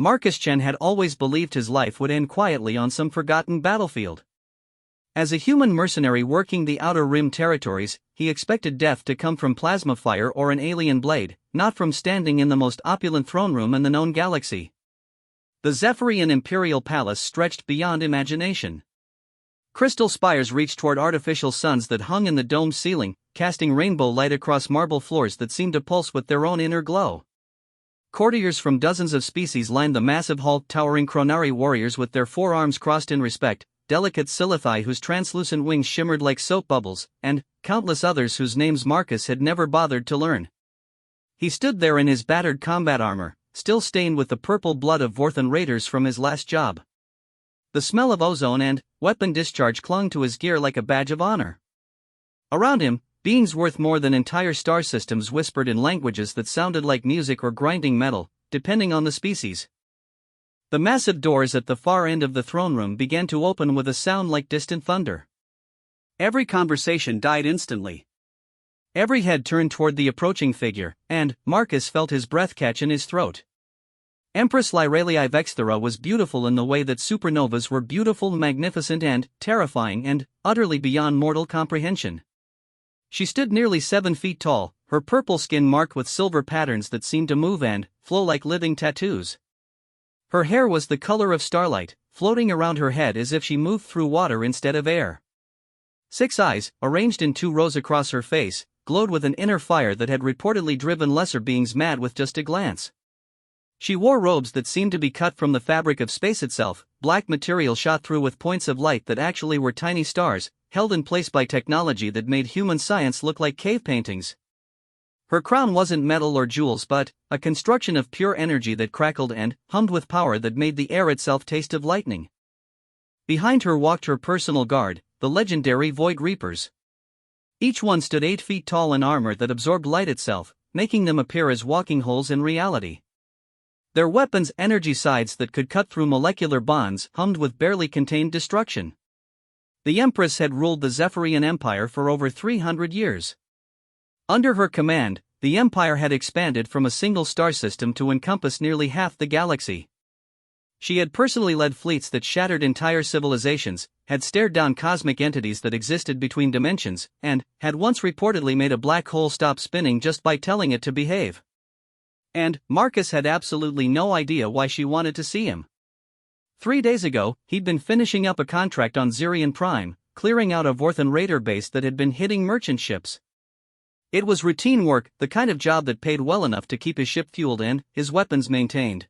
Marcus Chen had always believed his life would end quietly on some forgotten battlefield. As a human mercenary working the Outer Rim territories, he expected death to come from plasma fire or an alien blade, not from standing in the most opulent throne room in the known galaxy. The Zephyrian Imperial Palace stretched beyond imagination. Crystal spires reached toward artificial suns that hung in the domed ceiling, casting rainbow light across marble floors that seemed to pulse with their own inner glow. Courtiers from dozens of species lined the massive hall, towering Chronari warriors with their forearms crossed in respect, delicate Silithai whose translucent wings shimmered like soap bubbles, and countless others whose names Marcus had never bothered to learn. He stood there in his battered combat armor, still stained with the purple blood of Vorthan raiders from his last job. The smell of ozone and weapon discharge clung to his gear like a badge of honor. Around him, beings worth more than entire star systems whispered in languages that sounded like music or grinding metal, depending on the species. The massive doors at the far end of the throne room began to open with a sound like distant thunder. Every conversation died instantly. Every head turned toward the approaching figure, and Marcus felt his breath catch in his throat. Empress Lyralii Vexthera was beautiful in the way that supernovas were beautiful, magnificent and terrifying and utterly beyond mortal comprehension. She stood nearly 7 feet tall, her purple skin marked with silver patterns that seemed to move and flow like living tattoos. Her hair was the color of starlight, floating around her head as if she moved through water instead of air. 6 eyes, arranged in 2 rows across her face, glowed with an inner fire that had reportedly driven lesser beings mad with just a glance. She wore robes that seemed to be cut from the fabric of space itself, black material shot through with points of light that actually were tiny stars, held in place by technology that made human science look like cave paintings. Her crown wasn't metal or jewels but a construction of pure energy that crackled and hummed with power that made the air itself taste of lightning. Behind her walked her personal guard, the legendary Void Reapers. Each one stood 8 feet tall in armor that absorbed light itself, making them appear as walking holes in reality. Their weapons' energy sides that could cut through molecular bonds hummed with barely contained destruction. The Empress had ruled the Zephyrian Empire for over 300 years. Under her command, the Empire had expanded from a single star system to encompass nearly half the galaxy. She had personally led fleets that shattered entire civilizations, had stared down cosmic entities that existed between dimensions, and had once reportedly made a black hole stop spinning just by telling it to behave. And Marcus had absolutely no idea why she wanted to see him. 3 days ago, he'd been finishing up a contract on Zirion Prime, clearing out a Vorthan raider base that had been hitting merchant ships. It was routine work, the kind of job that paid well enough to keep his ship fueled and his weapons maintained.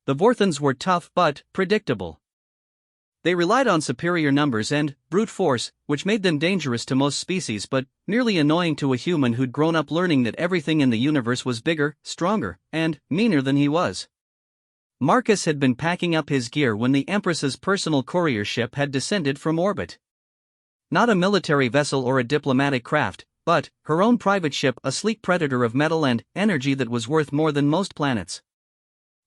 The Vorthans were tough but predictable. They relied on superior numbers and brute force, which made them dangerous to most species but merely annoying to a human who'd grown up learning that everything in the universe was bigger, stronger, and meaner than he was. Marcus had been packing up his gear when the Empress's personal courier ship had descended from orbit. Not a military vessel or a diplomatic craft, but her own private ship, a sleek predator of metal and energy that was worth more than most planets.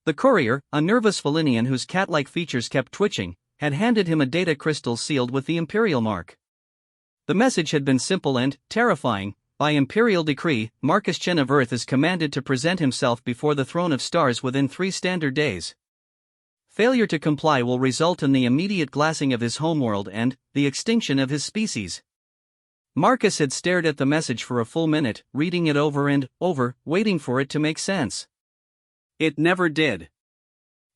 The courier, a nervous Felinian whose cat-like features kept twitching, had handed him a data crystal sealed with the Imperial mark. The message had been simple and terrifying. By Imperial decree, Marcus Chen of Earth is commanded to present himself before the throne of stars within 3 standard days. Failure to comply will result in the immediate glassing of his homeworld and the extinction of his species. Marcus had stared at the message for a full minute, reading it over and over, waiting for it to make sense. It never did.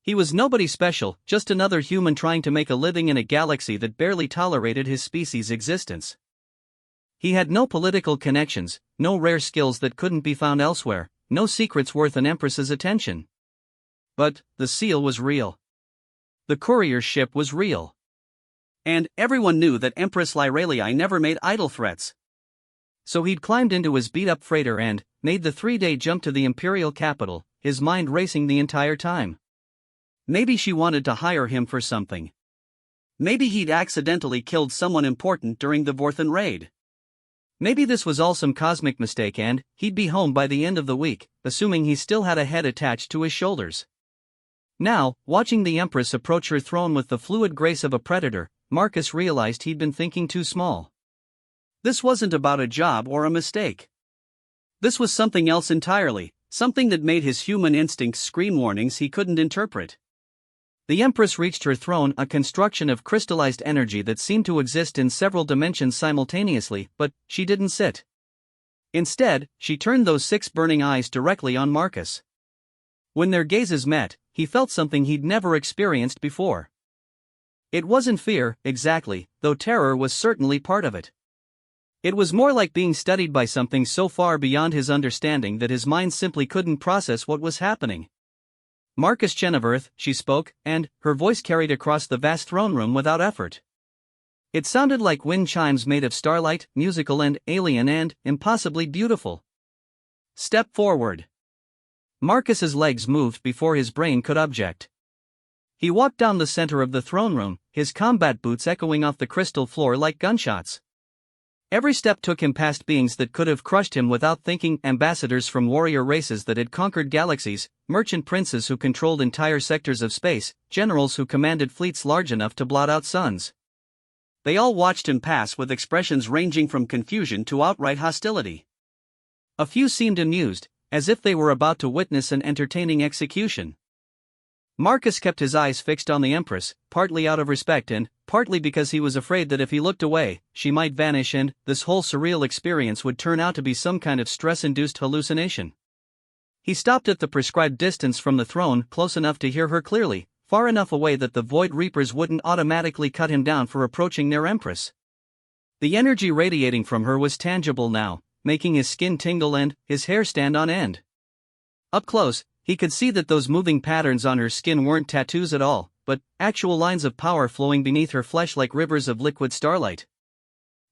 He was nobody special, just another human trying to make a living in a galaxy that barely tolerated his species' existence. He had no political connections, no rare skills that couldn't be found elsewhere, no secrets worth an empress's attention. But the seal was real. The courier's ship was real. And everyone knew that Empress Lyralii never made idle threats. So he'd climbed into his beat-up freighter and made the 3-day jump to the Imperial capital, his mind racing the entire time. Maybe she wanted to hire him for something. Maybe he'd accidentally killed someone important during the Vorthan raid. Maybe this was all some cosmic mistake and he'd be home by the end of the week, assuming he still had a head attached to his shoulders. Now, watching the Empress approach her throne with the fluid grace of a predator, Marcus realized he'd been thinking too small. This wasn't about a job or a mistake. This was something else entirely, something that made his human instincts scream warnings he couldn't interpret. The Empress reached her throne, a construction of crystallized energy that seemed to exist in several dimensions simultaneously, but she didn't sit. Instead, she turned those 6 burning eyes directly on Marcus. When their gazes met, he felt something he'd never experienced before. It wasn't fear, exactly, though terror was certainly part of it. It was more like being studied by something so far beyond his understanding that his mind simply couldn't process what was happening. Marcus Cheneverth, she spoke, and her voice carried across the vast throne room without effort. It sounded like wind chimes made of starlight, musical and alien and impossibly beautiful. Step forward. Marcus's legs moved before his brain could object. He walked down the center of the throne room, his combat boots echoing off the crystal floor like gunshots. Every step took him past beings that could have crushed him without thinking, ambassadors from warrior races that had conquered galaxies, merchant princes who controlled entire sectors of space, generals who commanded fleets large enough to blot out suns. They all watched him pass with expressions ranging from confusion to outright hostility. A few seemed amused, as if they were about to witness an entertaining execution. Marcus kept his eyes fixed on the Empress, partly out of respect and partly because he was afraid that if he looked away, she might vanish and this whole surreal experience would turn out to be some kind of stress-induced hallucination. He stopped at the prescribed distance from the throne, close enough to hear her clearly, far enough away that the Void Reapers wouldn't automatically cut him down for approaching their Empress. The energy radiating from her was tangible now, making his skin tingle and his hair stand on end. Up close, he could see that those moving patterns on her skin weren't tattoos at all, but actual lines of power flowing beneath her flesh like rivers of liquid starlight.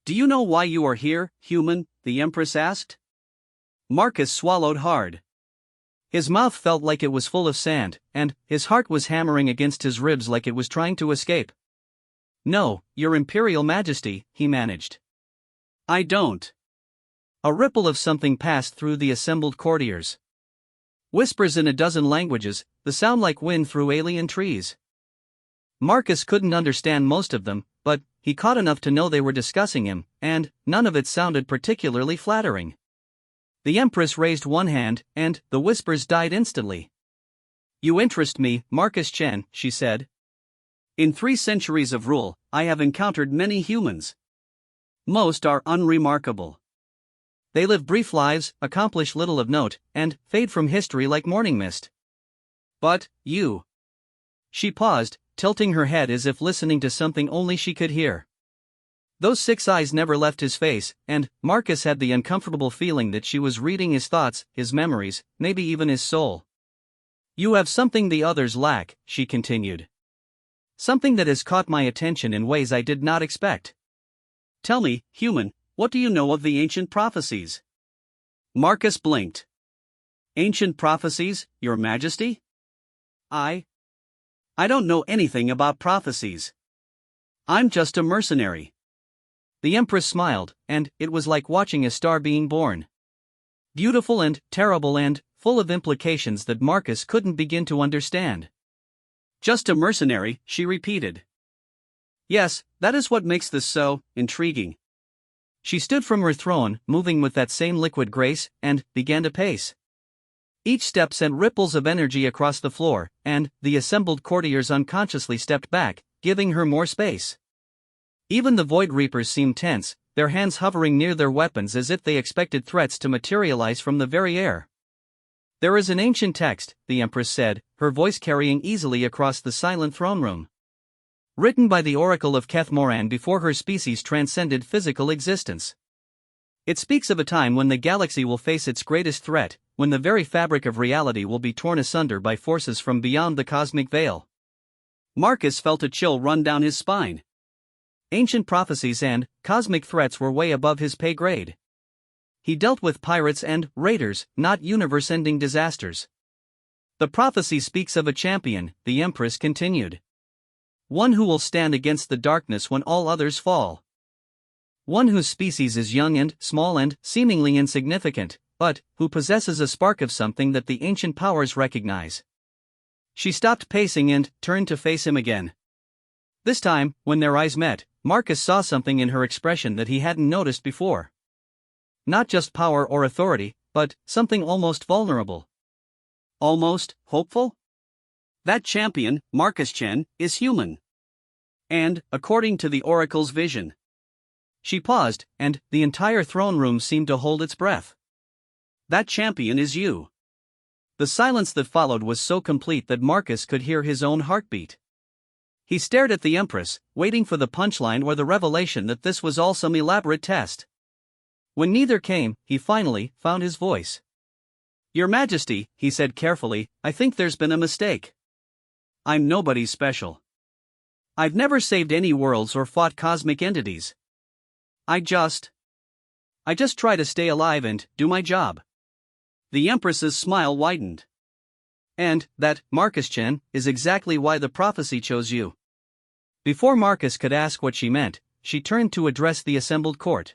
"Do you know why you are here, human?" the Empress asked. Marcus swallowed hard. His mouth felt like it was full of sand, and his heart was hammering against his ribs like it was trying to escape. "No, Your Imperial Majesty," he managed. "I don't." A ripple of something passed through the assembled courtiers. Whispers in a dozen languages, the sound like wind through alien trees. Marcus couldn't understand most of them, but he caught enough to know they were discussing him, and none of it sounded particularly flattering. The Empress raised one hand, and the whispers died instantly. "You interest me, Marcus Chen," she said. "In 3 centuries of rule, I have encountered many humans. Most are unremarkable. They live brief lives, accomplish little of note, and fade from history like morning mist. But you." She paused, tilting her head as if listening to something only she could hear. Those 6 eyes never left his face, and Marcus had the uncomfortable feeling that she was reading his thoughts, his memories, maybe even his soul. "You have something the others lack," she continued. "Something that has caught my attention in ways I did not expect. "Tell me, human, what do you know of the ancient prophecies?" Marcus blinked. "Ancient prophecies, Your Majesty? I don't know anything about prophecies. I'm just a mercenary." The Empress smiled, and it was like watching a star being born. Beautiful and terrible and full of implications that Marcus couldn't begin to understand. "Just a mercenary," she repeated. "Yes, that is what makes this so intriguing." She stood from her throne, moving with that same liquid grace, and began to pace. Each step sent ripples of energy across the floor, and the assembled courtiers unconsciously stepped back, giving her more space. Even the Void Reapers seemed tense, their hands hovering near their weapons as if they expected threats to materialize from the very air. "There is an ancient text," the Empress said, her voice carrying easily across the silent throne room. "Written by the Oracle of Keth Moran before her species transcended physical existence. It speaks of a time when the galaxy will face its greatest threat, when the very fabric of reality will be torn asunder by forces from beyond the cosmic veil." Marcus felt a chill run down his spine. Ancient prophecies and cosmic threats were way above his pay grade. He dealt with pirates and raiders, not universe-ending disasters. "The prophecy speaks of a champion," the Empress continued. "One who will stand against the darkness when all others fall. One whose species is young and small and seemingly insignificant, but who possesses a spark of something that the ancient powers recognize." She stopped pacing and turned to face him again. This time, when their eyes met, Marcus saw something in her expression that he hadn't noticed before. Not just power or authority, but something almost vulnerable. almost hopeful. That champion, Marcus Chen, is human. And, according to the oracle's vision. She paused, and the entire throne room seemed to hold its breath. That champion is you. The silence that followed was so complete that Marcus could hear his own heartbeat. He stared at the Empress, waiting for the punchline or the revelation that this was all some elaborate test. When neither came, he finally found his voice. Your Majesty, he said carefully, I think there's been a mistake. I'm nobody special. I've never saved any worlds or fought cosmic entities. I just try to stay alive and do my job. The Empress's smile widened. And that, Marcus Chen, is exactly why the prophecy chose you. Before Marcus could ask what she meant, she turned to address the assembled court.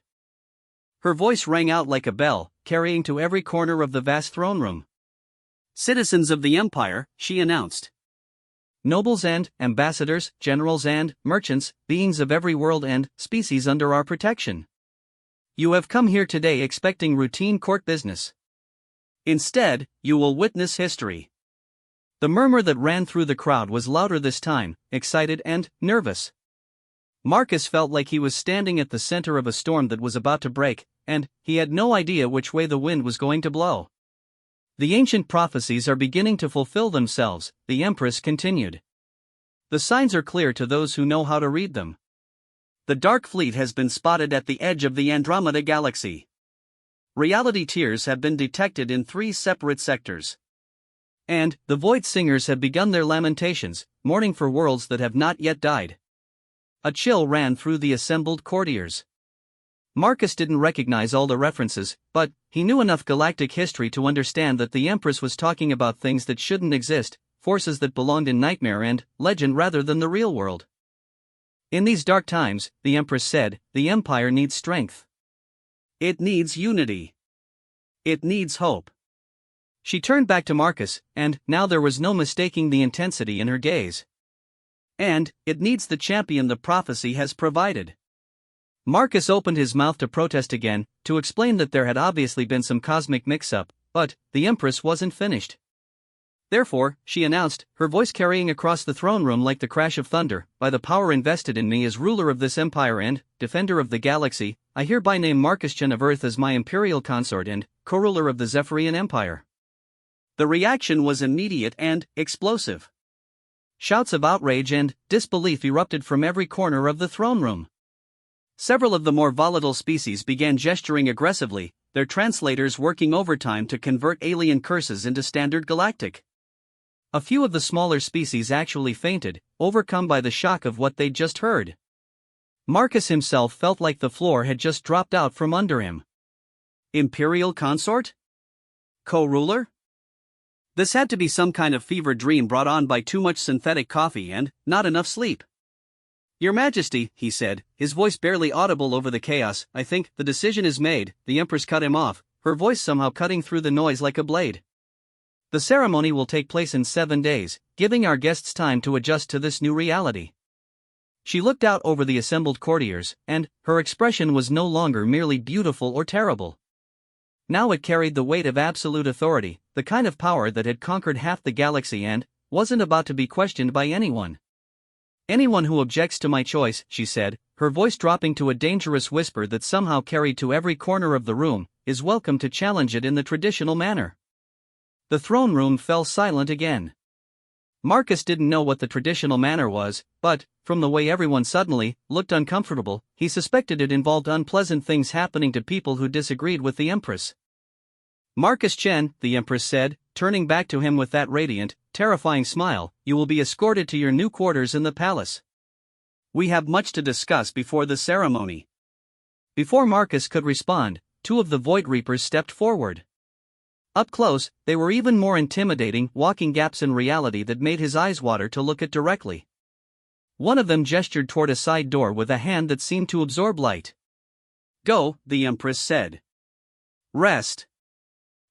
Her voice rang out like a bell, carrying to every corner of the vast throne room. Citizens of the Empire, she announced. Nobles and ambassadors, generals and merchants, beings of every world and species under our protection. You have come here today expecting routine court business. Instead, you will witness history. The murmur that ran through the crowd was louder this time, excited and nervous. Marcus felt like he was standing at the center of a storm that was about to break, and he had no idea which way the wind was going to blow. The ancient prophecies are beginning to fulfill themselves, the Empress continued. The signs are clear to those who know how to read them. The Dark Fleet has been spotted at the edge of the Andromeda Galaxy. Reality tears have been detected in 3 separate sectors. And the Void Singers have begun their lamentations, mourning for worlds that have not yet died. A chill ran through the assembled courtiers. Marcus didn't recognize all the references, but he knew enough galactic history to understand that the Empress was talking about things that shouldn't exist, forces that belonged in nightmare and legend rather than the real world. In these dark times, the Empress said, the Empire needs strength. It needs unity. It needs hope. She turned back to Marcus, and now there was no mistaking the intensity in her gaze. And it needs the champion the prophecy has provided. Marcus opened his mouth to protest again, to explain that there had obviously been some cosmic mix-up, but the Empress wasn't finished. Therefore, she announced, her voice carrying across the throne room like the crash of thunder, by the power invested in me as ruler of this empire and defender of the galaxy, I hereby name Marcus Chen of Earth as my imperial consort and co-ruler of the Zephyrian Empire. The reaction was immediate and explosive. Shouts of outrage and disbelief erupted from every corner of the throne room. Several of the more volatile species began gesturing aggressively, their translators working overtime to convert alien curses into standard galactic. A few of the smaller species actually fainted, overcome by the shock of what they'd just heard. Marcus himself felt like the floor had just dropped out from under him. Imperial consort? Co-ruler? This had to be some kind of fever dream brought on by too much synthetic coffee and not enough sleep. Your Majesty, he said, his voice barely audible over the chaos, I think the decision is made. The Empress cut him off, her voice somehow cutting through the noise like a blade. The ceremony will take place in 7 days, giving our guests time to adjust to this new reality. She looked out over the assembled courtiers, and her expression was no longer merely beautiful or terrible. Now it carried the weight of absolute authority, the kind of power that had conquered half the galaxy and wasn't about to be questioned by anyone. Anyone who objects to my choice, she said, her voice dropping to a dangerous whisper that somehow carried to every corner of the room, is welcome to challenge it in the traditional manner. The throne room fell silent again. Marcus didn't know what the traditional manner was, but, from the way everyone suddenly looked uncomfortable, he suspected it involved unpleasant things happening to people who disagreed with the Empress. Marcus Chen, the Empress said, turning back to him with that radiant, terrifying smile, you will be escorted to your new quarters in the palace. We have much to discuss before the ceremony. Before Marcus could respond, 2 of the Void Reapers stepped forward. Up close, they were even more intimidating, walking gaps in reality that made his eyes water to look at directly. One of them gestured toward a side door with a hand that seemed to absorb light. Go, the Empress said. Rest.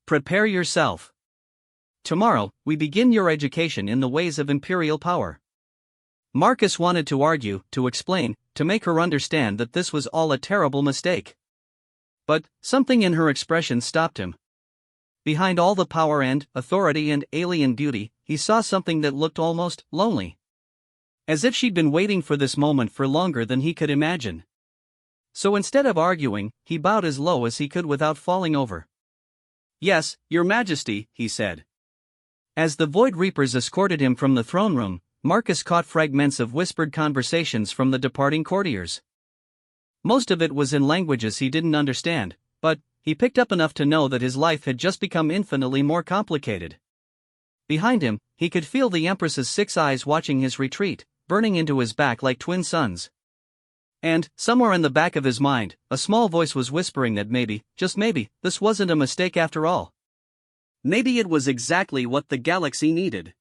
Prepare yourself. Tomorrow, we begin your education in the ways of imperial power. Marcus wanted to argue, to explain, to make her understand that this was all a terrible mistake. But something in her expression stopped him. behind all the power and authority and alien beauty, he saw something that looked almost lonely. As if she'd been waiting for this moment for longer than he could imagine. So instead of arguing, he bowed as low as he could without falling over. "Yes, Your Majesty," he said. As the Void Reapers escorted him from the throne room, Marcus caught fragments of whispered conversations from the departing courtiers. Most of it was in languages he didn't understand, but he picked up enough to know that his life had just become infinitely more complicated. Behind him, he could feel the Empress's 6 eyes watching his retreat, burning into his back like twin suns. And, somewhere in the back of his mind, a small voice was whispering that maybe, just maybe, this wasn't a mistake after all. Maybe it was exactly what the galaxy needed.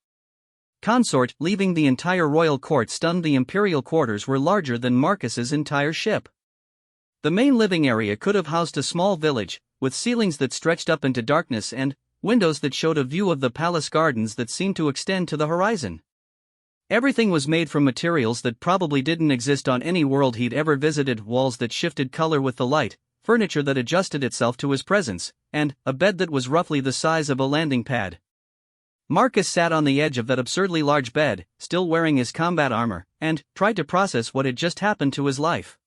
Consort, leaving the entire royal court stunned. The imperial quarters were larger than Marcus's entire ship. The main living area could have housed a small village, with ceilings that stretched up into darkness and windows that showed a view of the palace gardens that seemed to extend to the horizon. Everything was made from materials that probably didn't exist on any world he'd ever visited, walls that shifted color with the light, furniture that adjusted itself to his presence, and a bed that was roughly the size of a landing pad. Marcus sat on the edge of that absurdly large bed, still wearing his combat armor, and tried to process what had just happened to his life.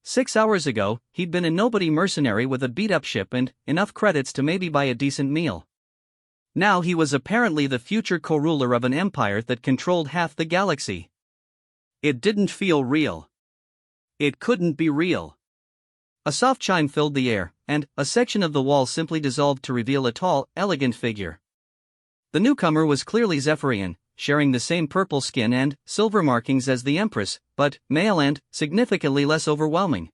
6 hours ago, he'd been a nobody mercenary with a beat-up ship and enough credits to maybe buy a decent meal. Now he was apparently the future co-ruler of an empire that controlled half the galaxy. It didn't feel real. It couldn't be real. A soft chime filled the air, and a section of the wall simply dissolved to reveal a tall, elegant figure. The newcomer was clearly Zephyrian, sharing the same purple skin and silver markings as the Empress, but male and significantly less overwhelming.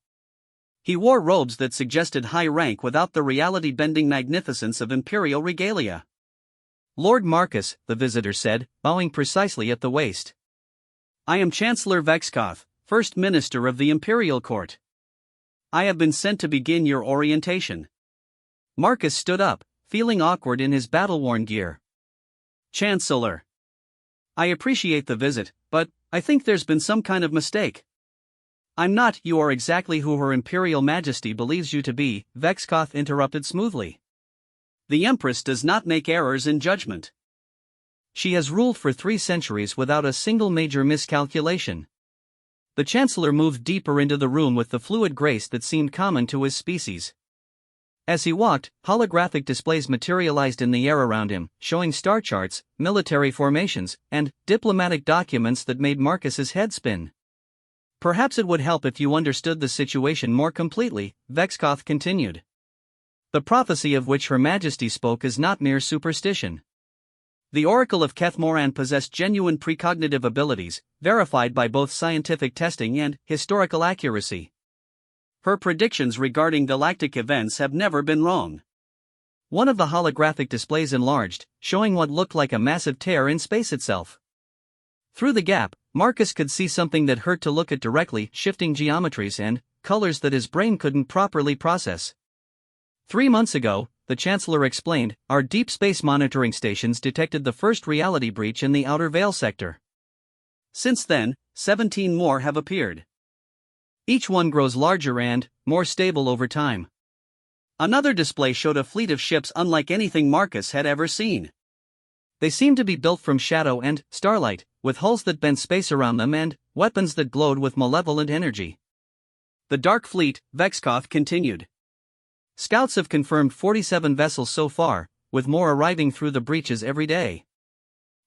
He wore robes that suggested high rank without the reality-bending magnificence of imperial regalia. "Lord Marcus," the visitor said, bowing precisely at the waist. "I am Chancellor Vexkoth, First Minister of the Imperial Court. I have been sent to begin your orientation." Marcus stood up, feeling awkward in his battle-worn gear. "Chancellor, I appreciate the visit, but I think there's been some kind of mistake." "I'm not." "You are exactly who Her Imperial Majesty believes you to be," Vexkoth interrupted smoothly. "The Empress does not make errors in judgment. She has ruled for 3 centuries without a single major miscalculation." The Chancellor moved deeper into the room with the fluid grace that seemed common to his species. As he walked, holographic displays materialized in the air around him, showing star charts, military formations, and diplomatic documents that made Marcus's head spin. "Perhaps it would help if you understood the situation more completely," Vexkoth continued. "The prophecy of which Her Majesty spoke is not mere superstition. The Oracle of Kethmoran possessed genuine precognitive abilities, verified by both scientific testing and historical accuracy. Her predictions regarding galactic events have never been wrong." One of the holographic displays enlarged, showing what looked like a massive tear in space itself. Through the gap, Marcus could see something that hurt to look at directly, shifting geometries and colors that his brain couldn't properly process. 3 months ago, the Chancellor explained, our deep space monitoring stations detected the first reality breach in the Outer Veil sector. Since then, 17 more have appeared. Each one grows larger and more stable over time. Another display showed a fleet of ships unlike anything Marcus had ever seen. They seemed to be built from shadow and starlight, with hulls that bent space around them and weapons that glowed with malevolent energy. "The Dark Fleet," Vexkoth continued. "Scouts have confirmed 47 vessels so far, with more arriving through the breaches every day.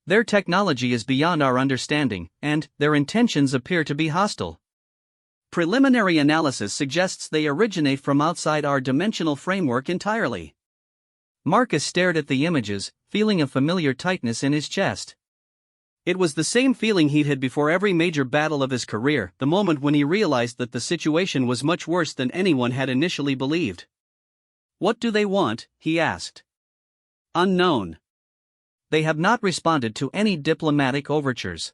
Their technology is beyond our understanding, and their intentions appear to be hostile. Preliminary analysis suggests they originate from outside our dimensional framework entirely." Marcus stared at the images, feeling a familiar tightness in his chest. It was the same feeling he'd had before every major battle of his career, the moment when he realized that the situation was much worse than anyone had initially believed. "What do they want?" he asked. "Unknown. They have not responded to any diplomatic overtures.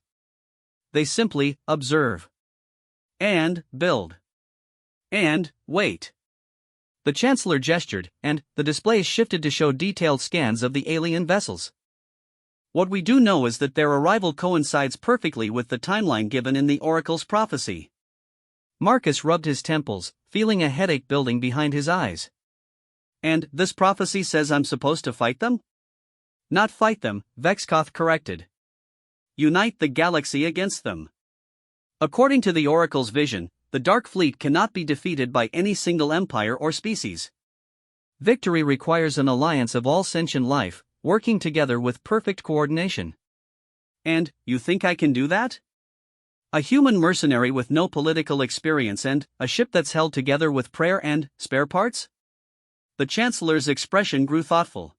They simply observe. And build. And wait." The Chancellor gestured, and the displays shifted to show detailed scans of the alien vessels. "What we do know is that their arrival coincides perfectly with the timeline given in the Oracle's prophecy." Marcus rubbed his temples, feeling a headache building behind his eyes. And this prophecy says I'm supposed to fight them? Not fight them, Vexkoth corrected. Unite the galaxy against them. According to the Oracle's vision, the Dark Fleet cannot be defeated by any single empire or species. Victory requires an alliance of all sentient life, working together with perfect coordination. And, you think I can do that? A human mercenary with no political experience and a ship that's held together with prayer and spare parts? The Chancellor's expression grew thoughtful.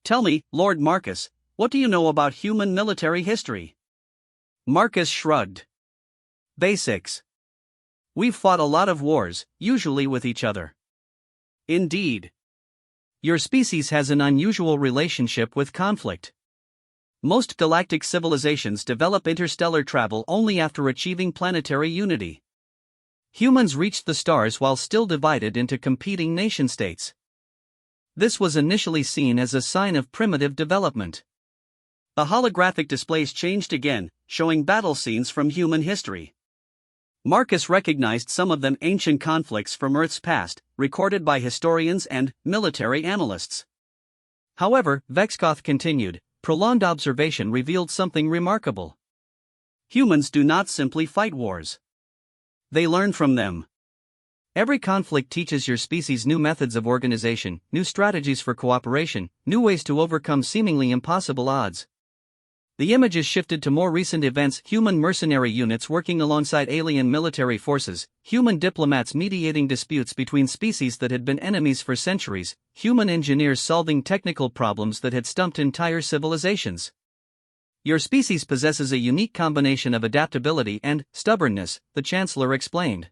Tell me, Lord Marcus, what do you know about human military history? Marcus shrugged. Basics. We've fought a lot of wars, usually with each other. Indeed. Your species has an unusual relationship with conflict. Most galactic civilizations develop interstellar travel only after achieving planetary unity. Humans reached the stars while still divided into competing nation-states. This was initially seen as a sign of primitive development. The holographic displays changed again, showing battle scenes from human history. Marcus recognized some of them ancient conflicts from Earth's past, recorded by historians and military analysts. However, Vexkoth continued, prolonged observation revealed something remarkable. Humans do not simply fight wars. They learn from them. Every conflict teaches your species new methods of organization, new strategies for cooperation, new ways to overcome seemingly impossible odds. The images shifted to more recent events: human mercenary units working alongside alien military forces, human diplomats mediating disputes between species that had been enemies for centuries, human engineers solving technical problems that had stumped entire civilizations. Your species possesses a unique combination of adaptability and stubbornness, the Chancellor explained.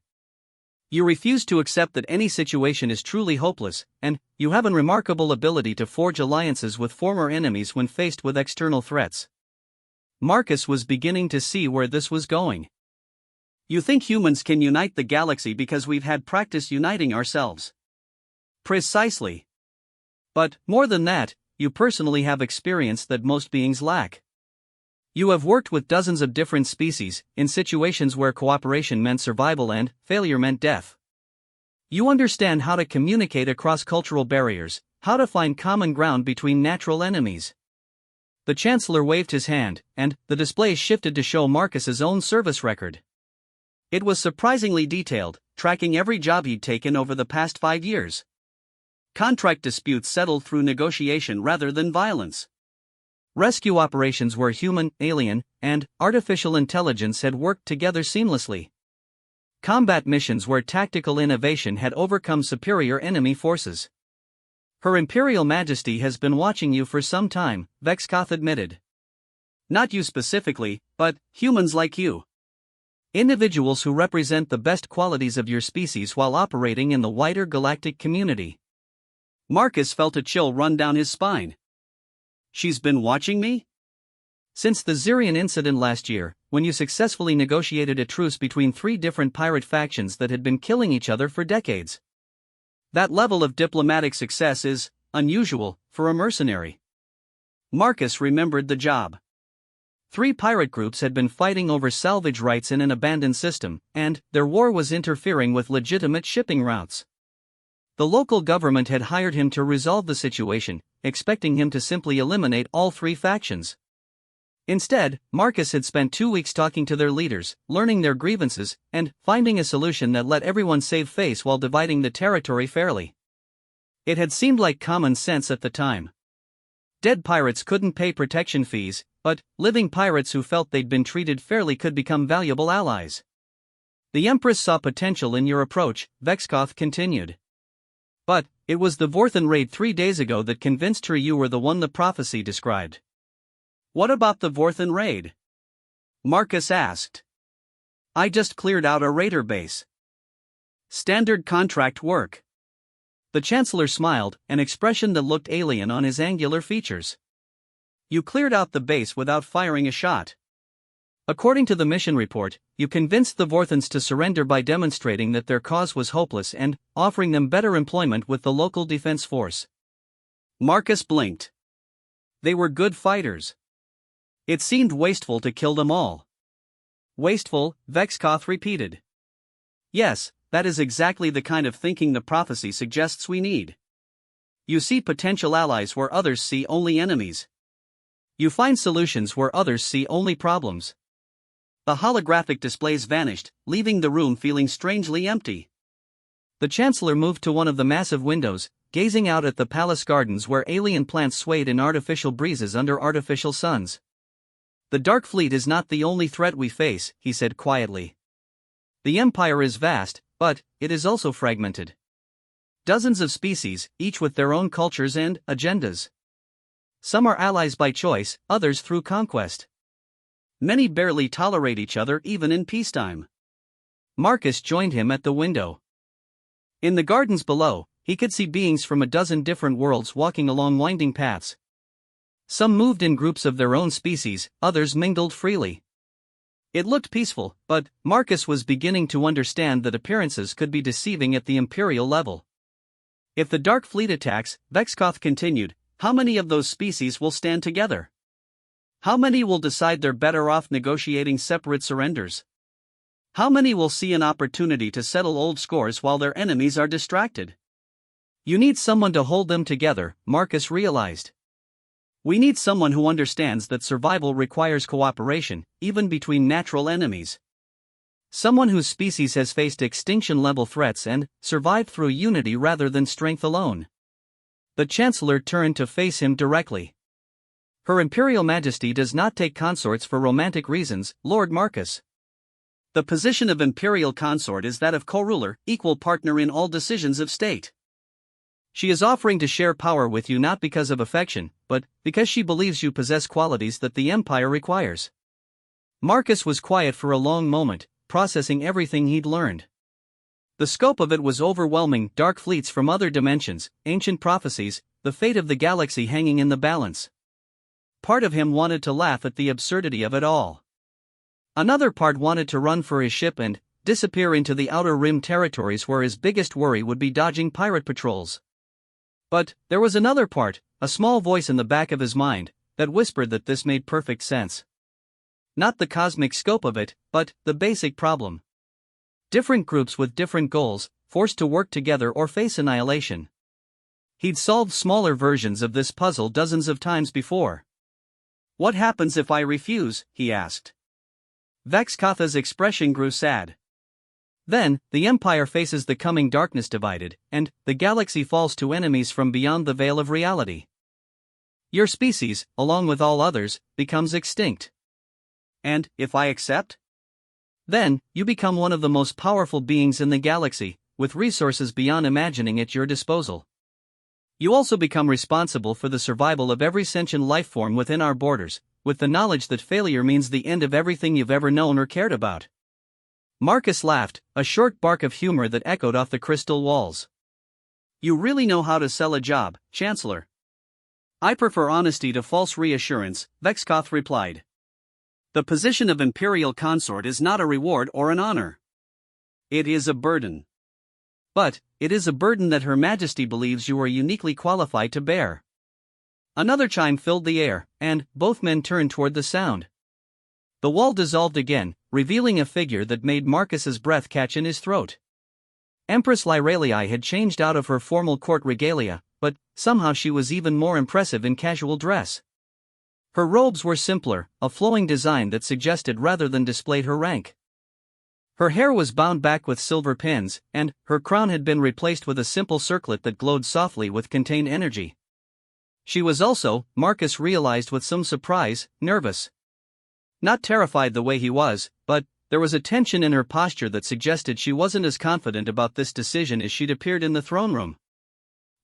You refuse to accept that any situation is truly hopeless, and you have a remarkable ability to forge alliances with former enemies when faced with external threats. Marcus was beginning to see where this was going. You think humans can unite the galaxy because we've had practice uniting ourselves? Precisely. But, more than that, you personally have experience that most beings lack. You have worked with dozens of different species, in situations where cooperation meant survival and failure meant death. You understand how to communicate across cultural barriers, how to find common ground between natural enemies. The Chancellor waved his hand, and the display shifted to show Marcus's own service record. It was surprisingly detailed, tracking every job he'd taken over the past 5 years. Contract disputes settled through negotiation rather than violence. Rescue operations where human, alien, and artificial intelligence had worked together seamlessly. Combat missions where tactical innovation had overcome superior enemy forces. Her Imperial Majesty has been watching you for some time, Vexkoth admitted. Not you specifically, but humans like you. Individuals who represent the best qualities of your species while operating in the wider galactic community. Marcus felt a chill run down his spine. She's been watching me? Since the Zirian incident last year, when you successfully negotiated a truce between 3 different pirate factions that had been killing each other for decades. That level of diplomatic success is unusual for a mercenary. Marcus remembered the job. 3 pirate groups had been fighting over salvage rights in an abandoned system, and their war was interfering with legitimate shipping routes. The local government had hired him to resolve the situation, expecting him to simply eliminate all 3 factions. Instead, Marcus had spent 2 weeks talking to their leaders, learning their grievances, and finding a solution that let everyone save face while dividing the territory fairly. It had seemed like common sense at the time. Dead pirates couldn't pay protection fees, but living pirates who felt they'd been treated fairly could become valuable allies. The Empress saw potential in your approach, Vexkoth continued. But it was the Vorthan raid 3 days ago that convinced her you were the one the prophecy described. What about the Vorthan raid? Marcus asked. I just cleared out a raider base. Standard contract work. The Chancellor smiled, an expression that looked alien on his angular features. You cleared out the base without firing a shot. According to the mission report, you convinced the Vorthans to surrender by demonstrating that their cause was hopeless and offering them better employment with the local defense force. Marcus blinked. They were good fighters. It seemed wasteful to kill them all. Wasteful, Vexkoth repeated. Yes, that is exactly the kind of thinking the prophecy suggests we need. You see potential allies where others see only enemies. You find solutions where others see only problems. The holographic displays vanished, leaving the room feeling strangely empty. The Chancellor moved to one of the massive windows, gazing out at the palace gardens where alien plants swayed in artificial breezes under artificial suns. "The Dark Fleet is not the only threat we face," he said quietly. "The Empire is vast, but it is also fragmented. Dozens of species, each with their own cultures and agendas. Some are allies by choice, others through conquest. Many barely tolerate each other even in peacetime." Marcus joined him at the window. In the gardens below, he could see beings from a dozen different worlds walking along winding paths. Some moved in groups of their own species, others mingled freely. It looked peaceful, but Marcus was beginning to understand that appearances could be deceiving at the Imperial level. If the Dark Fleet attacks, Vexkoth continued, how many of those species will stand together? How many will decide they're better off negotiating separate surrenders? How many will see an opportunity to settle old scores while their enemies are distracted? You need someone to hold them together, Marcus realized. We need someone who understands that survival requires cooperation, even between natural enemies. Someone whose species has faced extinction-level threats and survived through unity rather than strength alone. The Chancellor turned to face him directly. "Her Imperial Majesty does not take consorts for romantic reasons, Lord Marcus. The position of Imperial Consort is that of co-ruler, equal partner in all decisions of state. She is offering to share power with you not because of affection, but because she believes you possess qualities that the Empire requires." Marcus was quiet for a long moment, processing everything he'd learned. The scope of it was overwhelming: dark fleets from other dimensions, ancient prophecies, the fate of the galaxy hanging in the balance. Part of him wanted to laugh at the absurdity of it all. Another part wanted to run for his ship and disappear into the Outer Rim territories where his biggest worry would be dodging pirate patrols. But there was another part, a small voice in the back of his mind, that whispered that this made perfect sense. Not the cosmic scope of it, but the basic problem. Different groups with different goals, forced to work together or face annihilation. He'd solved smaller versions of this puzzle dozens of times before. "What happens if I refuse?" he asked. Vexkotha's expression grew sad. "Then, the Empire faces the coming darkness divided, and the galaxy falls to enemies from beyond the veil of reality. Your species, along with all others, becomes extinct. And, if I accept? Then, you become one of the most powerful beings in the galaxy, with resources beyond imagining at your disposal. You also become responsible for the survival of every sentient life form within our borders, with the knowledge that failure means the end of everything you've ever known or cared about." Marcus laughed, a short bark of humor that echoed off the crystal walls. "You really know how to sell a job, Chancellor." "I prefer honesty to false reassurance," Vexkoth replied. "The position of Imperial Consort is not a reward or an honor. It is a burden. But it is a burden that Her Majesty believes you are uniquely qualified to bear." Another chime filled the air, and both men turned toward the sound. The wall dissolved again, revealing a figure that made Marcus's breath catch in his throat. Empress Lyralii had changed out of her formal court regalia, but somehow she was even more impressive in casual dress. Her robes were simpler, a flowing design that suggested rather than displayed her rank. Her hair was bound back with silver pins, and her crown had been replaced with a simple circlet that glowed softly with contained energy. She was also, Marcus realized with some surprise, nervous. Not terrified the way he was, but there was a tension in her posture that suggested she wasn't as confident about this decision as she'd appeared in the throne room.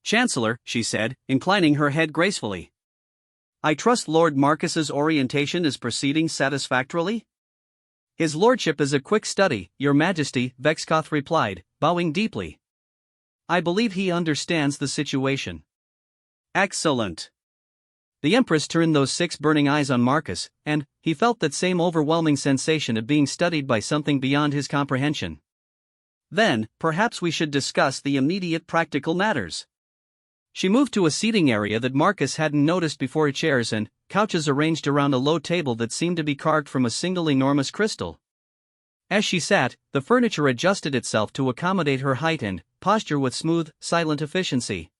"Chancellor," she said, inclining her head gracefully. "I trust Lord Marcus's orientation is proceeding satisfactorily?" "His lordship is a quick study, Your Majesty," Vexkoth replied, bowing deeply. "I believe he understands the situation." "Excellent." The Empress turned those 6 burning eyes on Marcus, and he felt that same overwhelming sensation of being studied by something beyond his comprehension. "Then, perhaps we should discuss the immediate practical matters." She moved to a seating area that Marcus hadn't noticed before, chairs and couches arranged around a low table that seemed to be carved from a single enormous crystal. As she sat, the furniture adjusted itself to accommodate her height and posture with smooth, silent efficiency.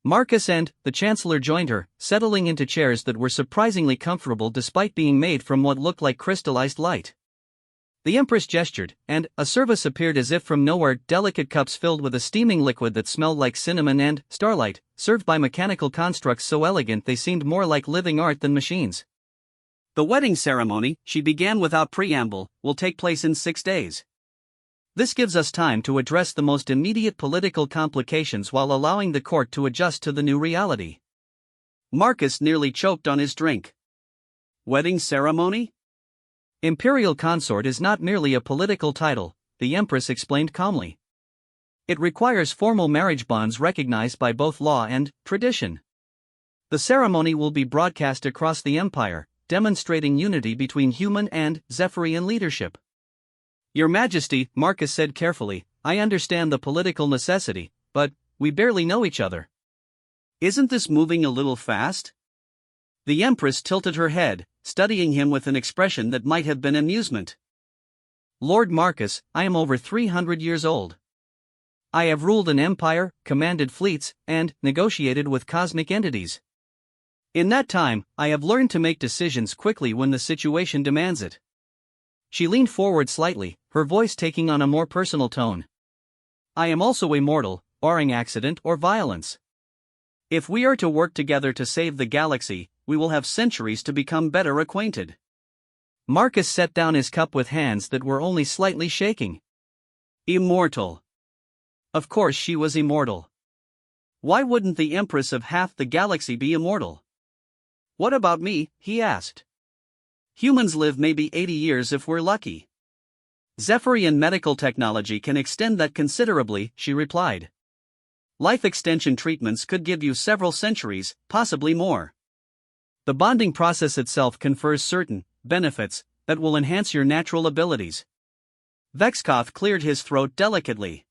Marcus and the Chancellor joined her, settling into chairs that were surprisingly comfortable despite being made from what looked like crystallized light. The Empress gestured, and a service appeared as if from nowhere, delicate cups filled with a steaming liquid that smelled like cinnamon and starlight, served by mechanical constructs so elegant they seemed more like living art than machines. The wedding ceremony, she began without preamble, will take place in 6 days. This gives us time to address the most immediate political complications while allowing the court to adjust to the new reality. Marcus nearly choked on his drink. Wedding ceremony? Imperial consort is not merely a political title, the Empress explained calmly. It requires formal marriage bonds recognized by both law and tradition. The ceremony will be broadcast across the empire, demonstrating unity between human and Zephyrian leadership. Your Majesty, Marcus said carefully, I understand the political necessity, but we barely know each other. Isn't this moving a little fast? The Empress tilted her head, studying him with an expression that might have been amusement. Lord Marcus, I am over 300 years old. I have ruled an empire, commanded fleets, and negotiated with cosmic entities. In that time, I have learned to make decisions quickly when the situation demands it. She leaned forward slightly, her voice taking on a more personal tone. I am also immortal, barring accident or violence. If we are to work together to save the galaxy, we will have centuries to become better acquainted. Marcus set down his cup with hands that were only slightly shaking. Immortal. Of course she was immortal. Why wouldn't the Empress of half the galaxy be immortal? What about me? He asked. Humans live maybe 80 years if we're lucky. Zephyrian medical technology can extend that considerably, she replied. Life extension treatments could give you several centuries, possibly more. The bonding process itself confers certain benefits that will enhance your natural abilities. Vexkoth cleared his throat delicately.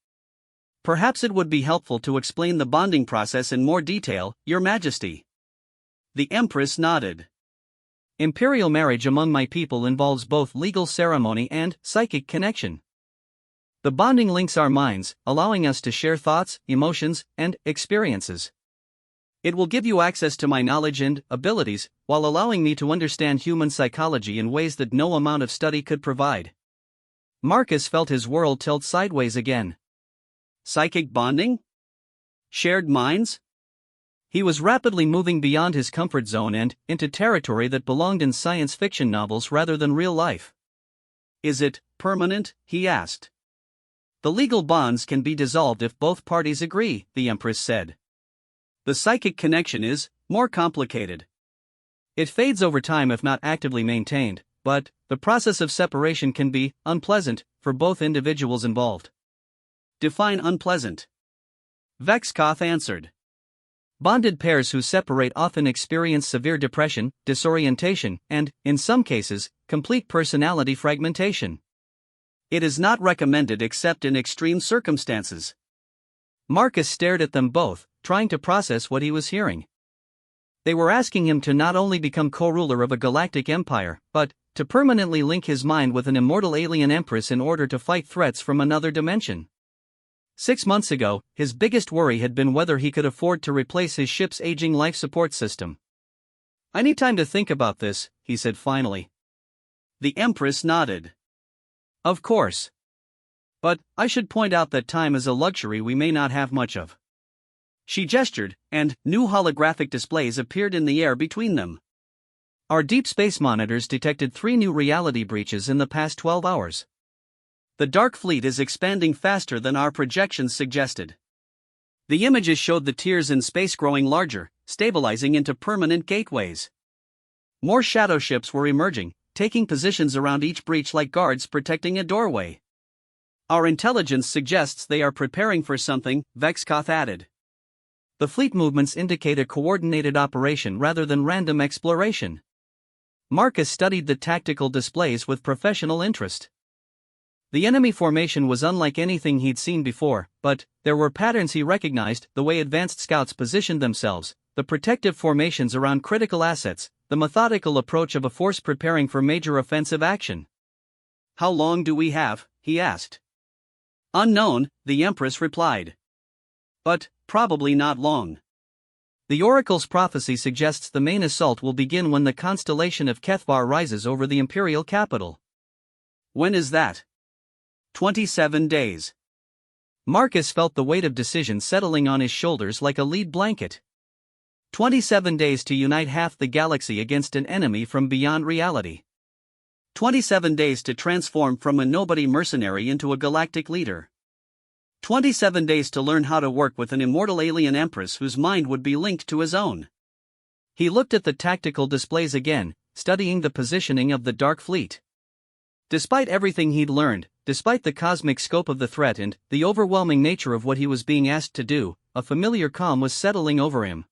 Perhaps it would be helpful to explain the bonding process in more detail, Your Majesty. The Empress nodded. Imperial marriage among my people involves both legal ceremony and psychic connection. The bonding links our minds, allowing us to share thoughts, emotions, and experiences. It will give you access to my knowledge and abilities, while allowing me to understand human psychology in ways that no amount of study could provide. Marcus felt his world tilt sideways again. Psychic bonding? Shared minds? He was rapidly moving beyond his comfort zone and into territory that belonged in science fiction novels rather than real life. Is it permanent? He asked. The legal bonds can be dissolved if both parties agree, the Empress said. The psychic connection is more complicated. It fades over time if not actively maintained, but the process of separation can be unpleasant for both individuals involved. Define unpleasant. Vexkoth answered. Bonded pairs who separate often experience severe depression, disorientation, and, in some cases, complete personality fragmentation. It is not recommended except in extreme circumstances. Marcus stared at them both, trying to process what he was hearing. They were asking him to not only become co-ruler of a galactic empire, but to permanently link his mind with an immortal alien empress in order to fight threats from another dimension. 6 months ago, his biggest worry had been whether he could afford to replace his ship's aging life support system. I need time to think about this, he said finally. The Empress nodded. Of course. But I should point out that time is a luxury we may not have much of. She gestured, and new holographic displays appeared in the air between them. Our deep space monitors detected 3 new reality breaches in the past 12 hours. The Dark Fleet is expanding faster than our projections suggested. The images showed the tiers in space growing larger, stabilizing into permanent gateways. More shadow ships were emerging, taking positions around each breach like guards protecting a doorway. Our intelligence suggests they are preparing for something, Vexkoth added. The fleet movements indicate a coordinated operation rather than random exploration. Marcus studied the tactical displays with professional interest. The enemy formation was unlike anything he'd seen before, but there were patterns he recognized: the way advanced scouts positioned themselves, the protective formations around critical assets, the methodical approach of a force preparing for major offensive action. How long do we have? He asked. Unknown, the Empress replied. But probably not long. The Oracle's prophecy suggests the main assault will begin when the constellation of Kethvar rises over the imperial capital. When is that? 27 days. Marcus felt the weight of decision settling on his shoulders like a lead blanket. 27 days to unite half the galaxy against an enemy from beyond reality. 27 days to transform from a nobody mercenary into a galactic leader. 27 days to learn how to work with an immortal alien Empress whose mind would be linked to his own. He looked at the tactical displays again, studying the positioning of the Dark Fleet. Despite everything he'd learned, despite the cosmic scope of the threat and the overwhelming nature of what he was being asked to do, a familiar calm was settling over him.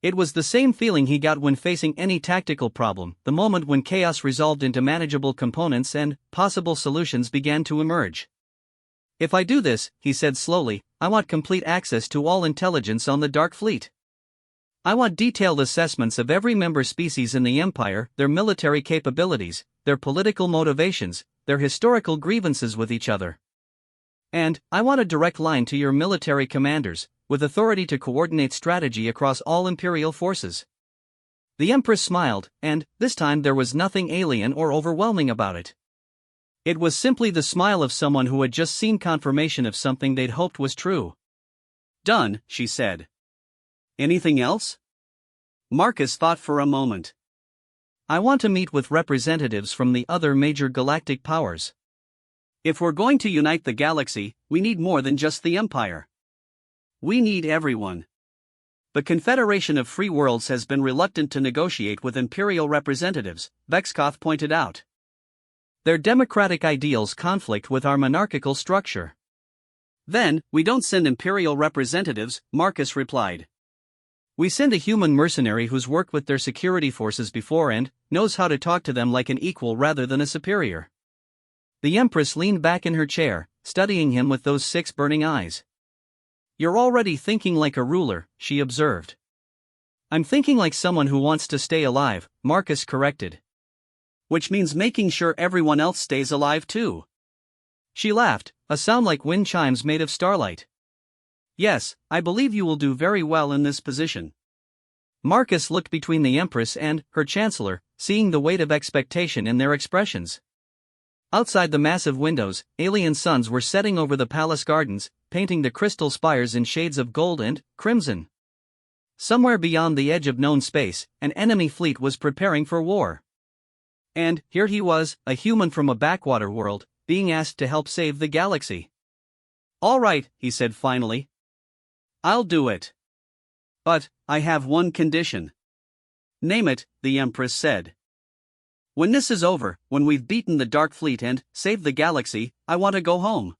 It was the same feeling he got when facing any tactical problem, the moment when chaos resolved into manageable components and possible solutions began to emerge. If I do this, he said slowly, I want complete access to all intelligence on the Dark Fleet. I want detailed assessments of every member species in the Empire, their military capabilities, their political motivations, their historical grievances with each other. And I want a direct line to your military commanders, with authority to coordinate strategy across all Imperial forces. The Empress smiled, and, this time there was nothing alien or overwhelming about it. It was simply the smile of someone who had just seen confirmation of something they'd hoped was true. Done, she said. Anything else? Marcus thought for a moment. I want to meet with representatives from the other major galactic powers. If we're going to unite the galaxy, we need more than just the Empire. We need everyone. The Confederation of Free Worlds has been reluctant to negotiate with Imperial representatives, Vexkoth pointed out. Their democratic ideals conflict with our monarchical structure. Then, we don't send Imperial representatives, Marcus replied. We send a human mercenary who's worked with their security forces before and knows how to talk to them like an equal rather than a superior. The Empress leaned back in her chair, studying him with those 6 burning eyes. You're already thinking like a ruler, she observed. I'm thinking like someone who wants to stay alive, Marcus corrected. Which means making sure everyone else stays alive too. She laughed, a sound like wind chimes made of starlight. Yes, I believe you will do very well in this position. Marcus looked between the Empress and her Chancellor, seeing the weight of expectation in their expressions. Outside the massive windows, alien suns were setting over the palace gardens, painting the crystal spires in shades of gold and crimson. Somewhere beyond the edge of known space, an enemy fleet was preparing for war. And here he was, a human from a backwater world, being asked to help save the galaxy. All right, he said finally. I'll do it. But, I have one condition. Name it, the Empress said. When this is over, when we've beaten the Dark Fleet and saved the galaxy, I want to go home.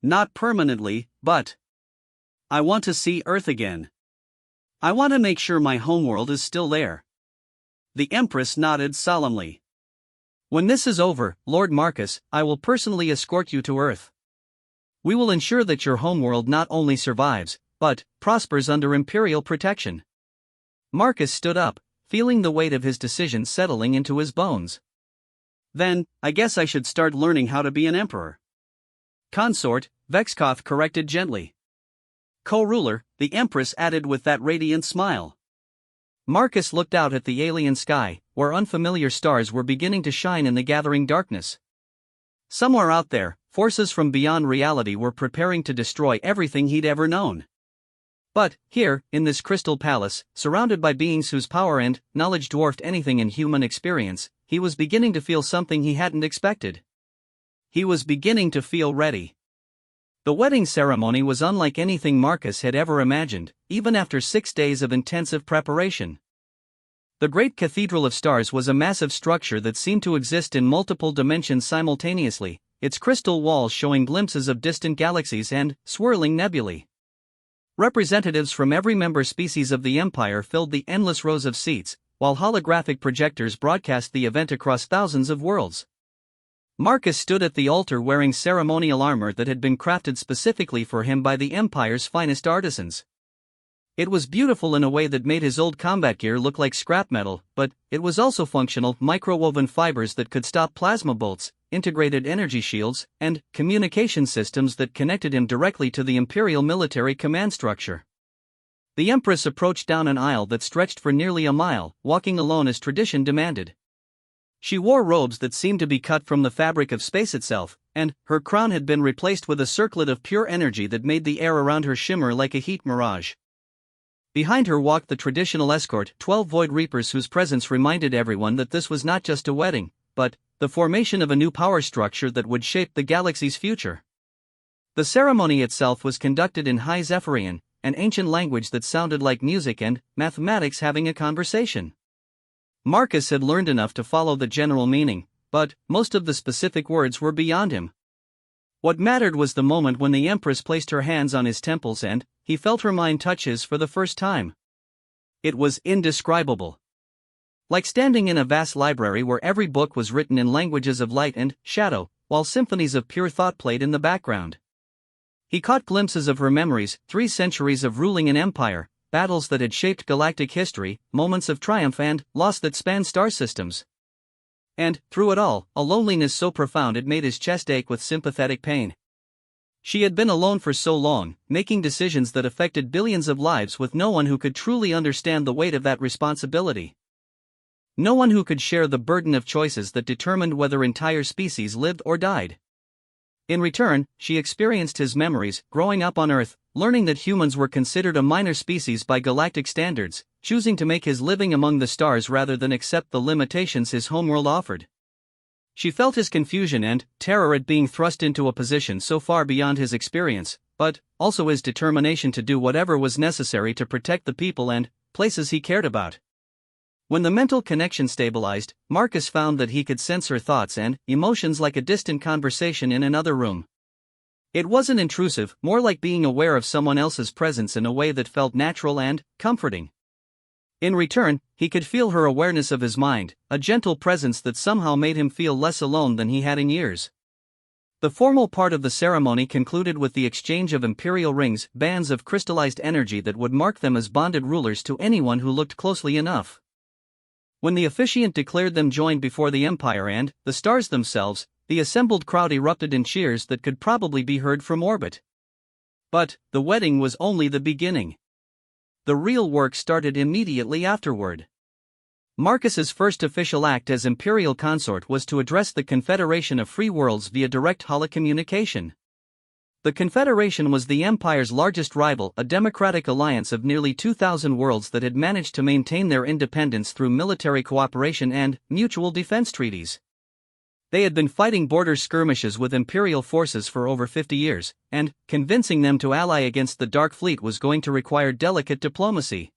Not permanently, but I want to see Earth again. I want to make sure my homeworld is still there. The Empress nodded solemnly. When this is over, Lord Marcus, I will personally escort you to Earth. We will ensure that your homeworld not only survives, but prospers under Imperial protection. Marcus stood up, feeling the weight of his decision settling into his bones. Then, I guess I should start learning how to be an emperor. Consort, Vexkoth corrected gently. Co-ruler, the Empress added with that radiant smile. Marcus looked out at the alien sky, where unfamiliar stars were beginning to shine in the gathering darkness. Somewhere out there, forces from beyond reality were preparing to destroy everything he'd ever known. But, here, in this crystal palace, surrounded by beings whose power and knowledge dwarfed anything in human experience, he was beginning to feel something he hadn't expected. He was beginning to feel ready. The wedding ceremony was unlike anything Marcus had ever imagined, even after 6 days of intensive preparation. The Great Cathedral of Stars was a massive structure that seemed to exist in multiple dimensions simultaneously, its crystal walls showing glimpses of distant galaxies and swirling nebulae. Representatives from every member species of the Empire filled the endless rows of seats, while holographic projectors broadcast the event across thousands of worlds. Marcus stood at the altar wearing ceremonial armor that had been crafted specifically for him by the Empire's finest artisans. It was beautiful in a way that made his old combat gear look like scrap metal, but it was also functional, microwoven fibers that could stop plasma bolts, integrated energy shields, and communication systems that connected him directly to the Imperial military command structure. The Empress approached down an aisle that stretched for nearly a mile, walking alone as tradition demanded. She wore robes that seemed to be cut from the fabric of space itself, and her crown had been replaced with a circlet of pure energy that made the air around her shimmer like a heat mirage. Behind her walked the traditional escort, 12 Void Reapers whose presence reminded everyone that this was not just a wedding, but the formation of a new power structure that would shape the galaxy's future. The ceremony itself was conducted in High Zephyrian, an ancient language that sounded like music and mathematics having a conversation. Marcus had learned enough to follow the general meaning, but most of the specific words were beyond him. What mattered was the moment when the Empress placed her hands on his temples and he felt her mind touch his for the first time. It was indescribable. Like standing in a vast library where every book was written in languages of light and shadow, while symphonies of pure thought played in the background. He caught glimpses of her memories, 3 centuries of ruling an empire, battles that had shaped galactic history, moments of triumph and loss that spanned star systems. And, through it all, a loneliness so profound it made his chest ache with sympathetic pain. She had been alone for so long, making decisions that affected billions of lives with no one who could truly understand the weight of that responsibility. No one who could share the burden of choices that determined whether entire species lived or died. In return, she experienced his memories, growing up on Earth, learning that humans were considered a minor species by galactic standards, choosing to make his living among the stars rather than accept the limitations his homeworld offered. She felt his confusion and terror at being thrust into a position so far beyond his experience, but also his determination to do whatever was necessary to protect the people and places he cared about. When the mental connection stabilized, Marcus found that he could sense her thoughts and emotions like a distant conversation in another room. It wasn't intrusive, more like being aware of someone else's presence in a way that felt natural and comforting. In return, he could feel her awareness of his mind, a gentle presence that somehow made him feel less alone than he had in years. The formal part of the ceremony concluded with the exchange of imperial rings, bands of crystallized energy that would mark them as bonded rulers to anyone who looked closely enough. When the officiant declared them joined before the Empire and the stars themselves, the assembled crowd erupted in cheers that could probably be heard from orbit. But the wedding was only the beginning. The real work started immediately afterward. Marcus's first official act as Imperial Consort was to address the Confederation of Free Worlds via direct holocommunication. The Confederation was the Empire's largest rival, a democratic alliance of nearly 2,000 worlds that had managed to maintain their independence through military cooperation and mutual defense treaties. They had been fighting border skirmishes with Imperial forces for over 50 years, and convincing them to ally against the Dark Fleet was going to require delicate diplomacy.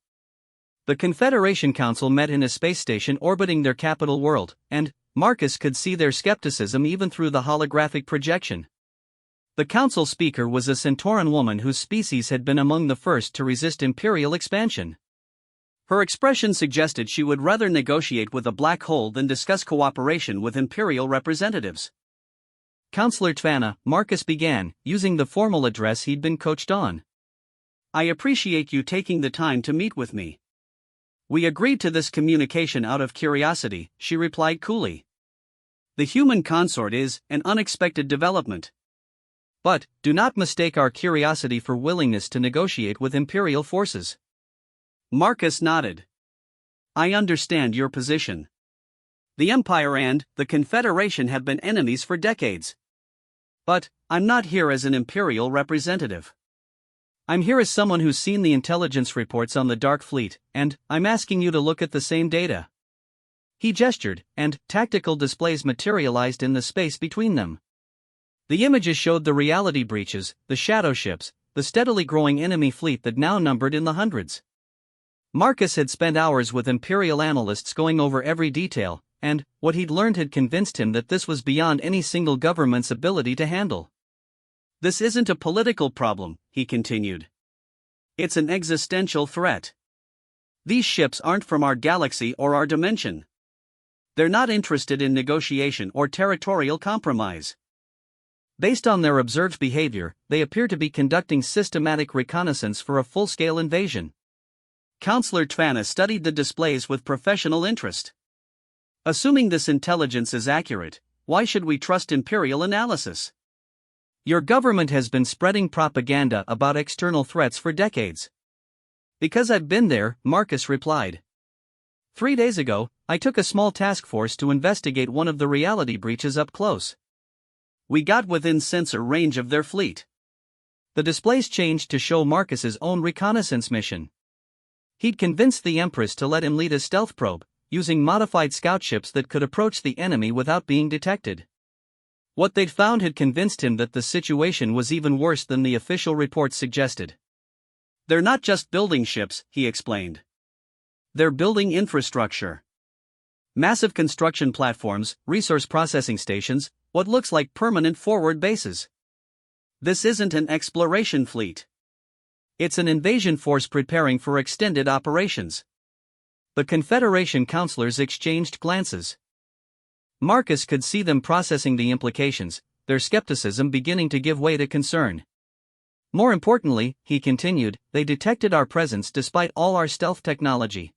The Confederation Council met in a space station orbiting their capital world, and Marcus could see their skepticism even through the holographic projection. The council speaker was a Centauran woman whose species had been among the first to resist Imperial expansion. Her expression suggested she would rather negotiate with a black hole than discuss cooperation with Imperial representatives. Counselor Tvana, Marcus began, using the formal address he'd been coached on. I appreciate you taking the time to meet with me. We agreed to this communication out of curiosity, she replied coolly. The human consort is an unexpected development. But, do not mistake our curiosity for willingness to negotiate with Imperial forces. Marcus nodded. I understand your position. The Empire and the Confederation have been enemies for decades. But, I'm not here as an Imperial representative. I'm here as someone who's seen the intelligence reports on the Dark Fleet, and I'm asking you to look at the same data. He gestured, and tactical displays materialized in the space between them. The images showed the reality breaches, the shadow ships, the steadily growing enemy fleet that now numbered in the hundreds. Marcus had spent hours with Imperial analysts going over every detail, and what he'd learned had convinced him that this was beyond any single government's ability to handle. This isn't a political problem, he continued. It's an existential threat. These ships aren't from our galaxy or our dimension. They're not interested in negotiation or territorial compromise. Based on their observed behavior, they appear to be conducting systematic reconnaissance for a full-scale invasion. Counselor Tvana studied the displays with professional interest. Assuming this intelligence is accurate, why should we trust Imperial analysis? Your government has been spreading propaganda about external threats for decades. Because I've been there, Marcus replied. 3 days ago, I took a small task force to investigate one of the reality breaches up close. We got within sensor range of their fleet. The displays changed to show Marcus's own reconnaissance mission. He'd convinced the Empress to let him lead a stealth probe, using modified scout ships that could approach the enemy without being detected. What they'd found had convinced him that the situation was even worse than the official reports suggested. They're not just building ships, he explained. They're building infrastructure. Massive construction platforms, resource processing stations, what looks like permanent forward bases. This isn't an exploration fleet. It's an invasion force preparing for extended operations. The Confederation counselors exchanged glances. Marcus could see them processing the implications, their skepticism beginning to give way to concern. More importantly, he continued, they detected our presence despite all our stealth technology.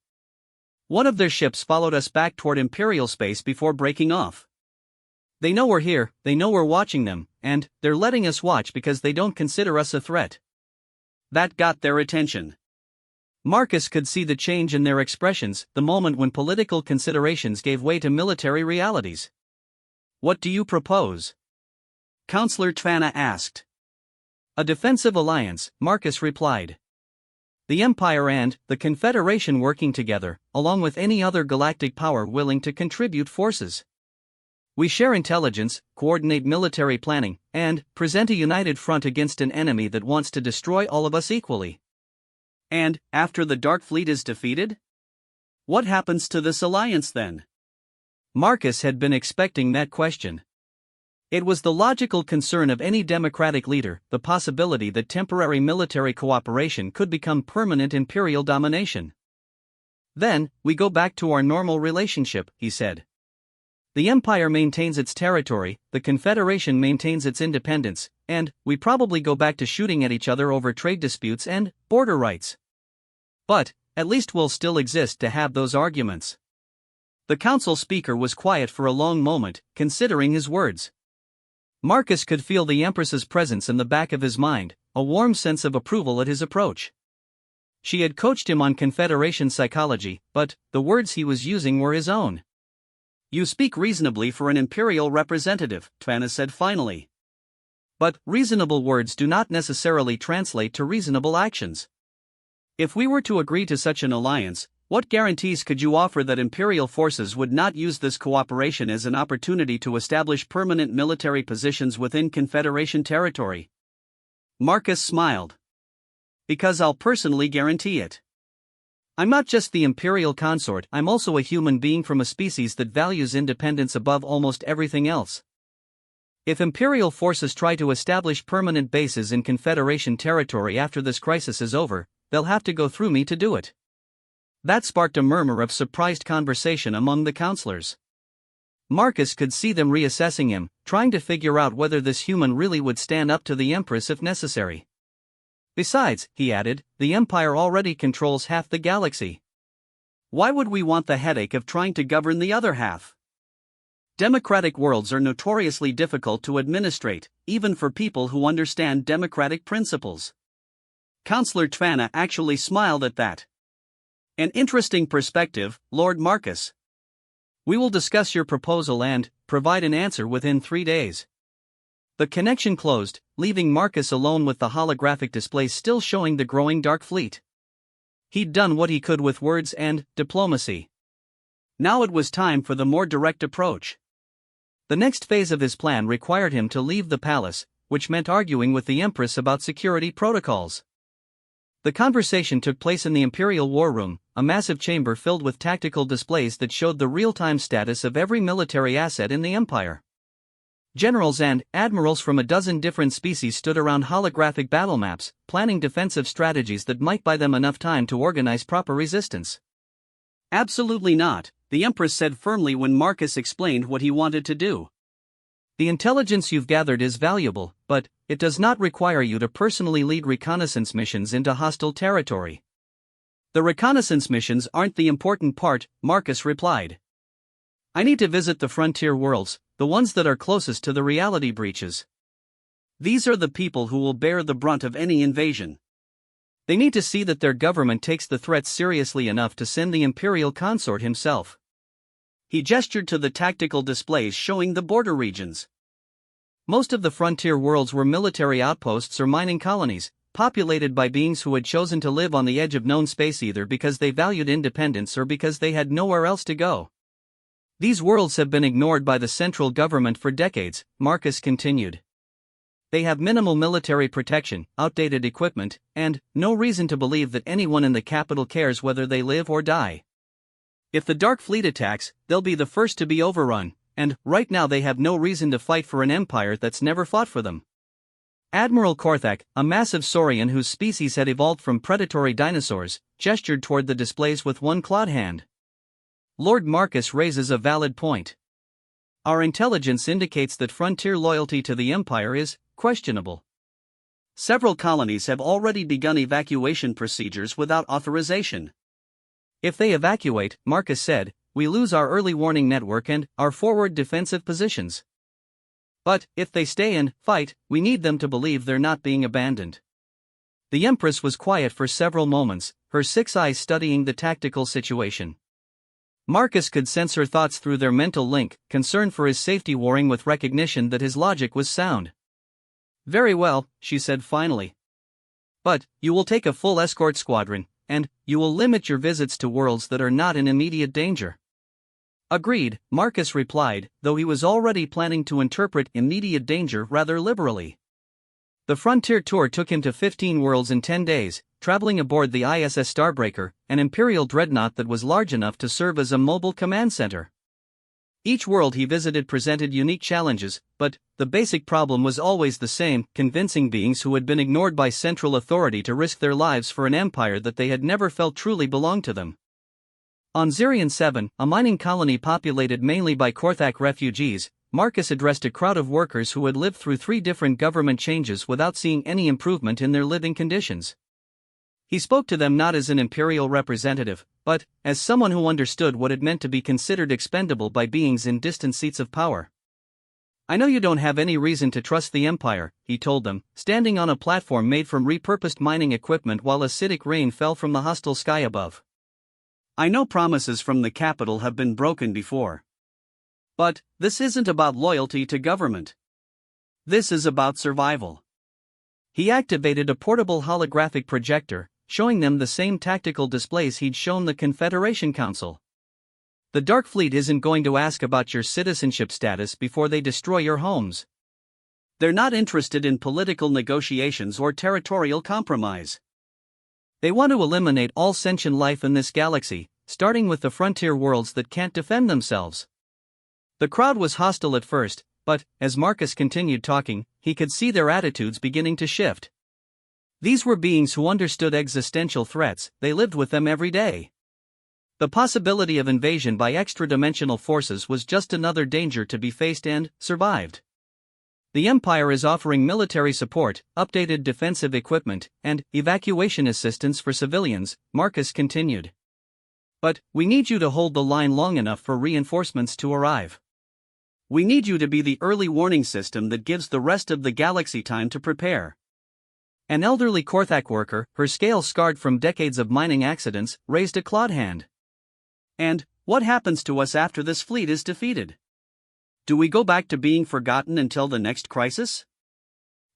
One of their ships followed us back toward Imperial space before breaking off. They know we're here, they know we're watching them, and they're letting us watch because they don't consider us a threat. That got their attention. Marcus could see the change in their expressions the moment when political considerations gave way to military realities. What do you propose? Counselor Tvanna asked. A defensive alliance, Marcus replied. The Empire and the Confederation working together, along with any other galactic power willing to contribute forces. We share intelligence, coordinate military planning, and present a united front against an enemy that wants to destroy all of us equally. And, after the Dark Fleet is defeated? What happens to this alliance then? Marcus had been expecting that question. It was the logical concern of any democratic leader, the possibility that temporary military cooperation could become permanent imperial domination. Then, we go back to our normal relationship, he said. The Empire maintains its territory, the Confederation maintains its independence, and we probably go back to shooting at each other over trade disputes and border rights. But, at least we'll still exist to have those arguments. The council speaker was quiet for a long moment, considering his words. Marcus could feel the Empress's presence in the back of his mind, a warm sense of approval at his approach. She had coached him on Confederation psychology, but the words he was using were his own. You speak reasonably for an imperial representative, Tvanna said finally. But reasonable words do not necessarily translate to reasonable actions. If we were to agree to such an alliance, what guarantees could you offer that imperial forces would not use this cooperation as an opportunity to establish permanent military positions within Confederation territory? Marcus smiled. Because I'll personally guarantee it. I'm not just the imperial consort, I'm also a human being from a species that values independence above almost everything else. If imperial forces try to establish permanent bases in Confederation territory after this crisis is over, they'll have to go through me to do it. That sparked a murmur of surprised conversation among the counselors. Marcus could see them reassessing him, trying to figure out whether this human really would stand up to the Empress if necessary. Besides, he added, the Empire already controls half the galaxy. Why would we want the headache of trying to govern the other half? Democratic worlds are notoriously difficult to administrate, even for people who understand democratic principles. Counselor Tvanna actually smiled at that. An interesting perspective, Lord Marcus. We will discuss your proposal and provide an answer within 3 days. The connection closed, leaving Marcus alone with the holographic displays still showing the growing Dark Fleet. He'd done what he could with words and diplomacy. Now it was time for the more direct approach. The next phase of his plan required him to leave the palace, which meant arguing with the Empress about security protocols. The conversation took place in the Imperial War Room, a massive chamber filled with tactical displays that showed the real-time status of every military asset in the Empire. Generals and admirals from a dozen different species stood around holographic battle maps, planning defensive strategies that might buy them enough time to organize proper resistance. Absolutely not, the Empress said firmly when Marcus explained what he wanted to do. The intelligence you've gathered is valuable, but it does not require you to personally lead reconnaissance missions into hostile territory. The reconnaissance missions aren't the important part, Marcus replied. I need to visit the frontier worlds, the ones that are closest to the reality breaches. These are the people who will bear the brunt of any invasion. They need to see that their government takes the threat seriously enough to send the Imperial Consort himself. He gestured to the tactical displays showing the border regions. Most of the frontier worlds were military outposts or mining colonies, populated by beings who had chosen to live on the edge of known space either because they valued independence or because they had nowhere else to go. These worlds have been ignored by the central government for decades, Marcus continued. They have minimal military protection, outdated equipment, and no reason to believe that anyone in the capital cares whether they live or die. If the Dark Fleet attacks, they'll be the first to be overrun, and right now they have no reason to fight for an empire that's never fought for them. Admiral Korthak, a massive saurian whose species had evolved from predatory dinosaurs, gestured toward the displays with one clawed hand. Lord Marcus raises a valid point. Our intelligence indicates that frontier loyalty to the Empire is questionable. Several colonies have already begun evacuation procedures without authorization. If they evacuate, Marcus said, we lose our early warning network and our forward defensive positions. But, if they stay and fight, we need them to believe they're not being abandoned. The Empress was quiet for several moments, her 6 eyes studying the tactical situation. Marcus could sense her thoughts through their mental link, concern for his safety warring with recognition that his logic was sound. Very well, she said finally. But, you will take a full escort squadron, and you will limit your visits to worlds that are not in immediate danger. Agreed, Marcus replied, though he was already planning to interpret immediate danger rather liberally. The Frontier Tour took him to 15 worlds in 10 days, traveling aboard the ISS Starbreaker, an Imperial dreadnought that was large enough to serve as a mobile command center. Each world he visited presented unique challenges, but the basic problem was always the same: convincing beings who had been ignored by central authority to risk their lives for an empire that they had never felt truly belonged to them. On Zirion 7, a mining colony populated mainly by Korthak refugees, Marcus addressed a crowd of workers who had lived through 3 different government changes without seeing any improvement in their living conditions. He spoke to them not as an imperial representative, but as someone who understood what it meant to be considered expendable by beings in distant seats of power. I know you don't have any reason to trust the Empire, he told them, standing on a platform made from repurposed mining equipment while acidic rain fell from the hostile sky above. I know promises from the capital have been broken before. But this isn't about loyalty to government. This is about survival. He activated a portable holographic projector, showing them the same tactical displays he'd shown the Confederation Council. The Dark Fleet isn't going to ask about your citizenship status before they destroy your homes. They're not interested in political negotiations or territorial compromise. They want to eliminate all sentient life in this galaxy, starting with the frontier worlds that can't defend themselves. The crowd was hostile at first, but, as Marcus continued talking, he could see their attitudes beginning to shift. These were beings who understood existential threats, they lived with them every day. The possibility of invasion by extra-dimensional forces was just another danger to be faced and survived. The Empire is offering military support, updated defensive equipment, and evacuation assistance for civilians, Marcus continued. But we need you to hold the line long enough for reinforcements to arrive. We need you to be the early warning system that gives the rest of the galaxy time to prepare. An elderly Korthak worker, her scales scarred from decades of mining accidents, raised a clawed hand. And what happens to us after this fleet is defeated? Do we go back to being forgotten until the next crisis?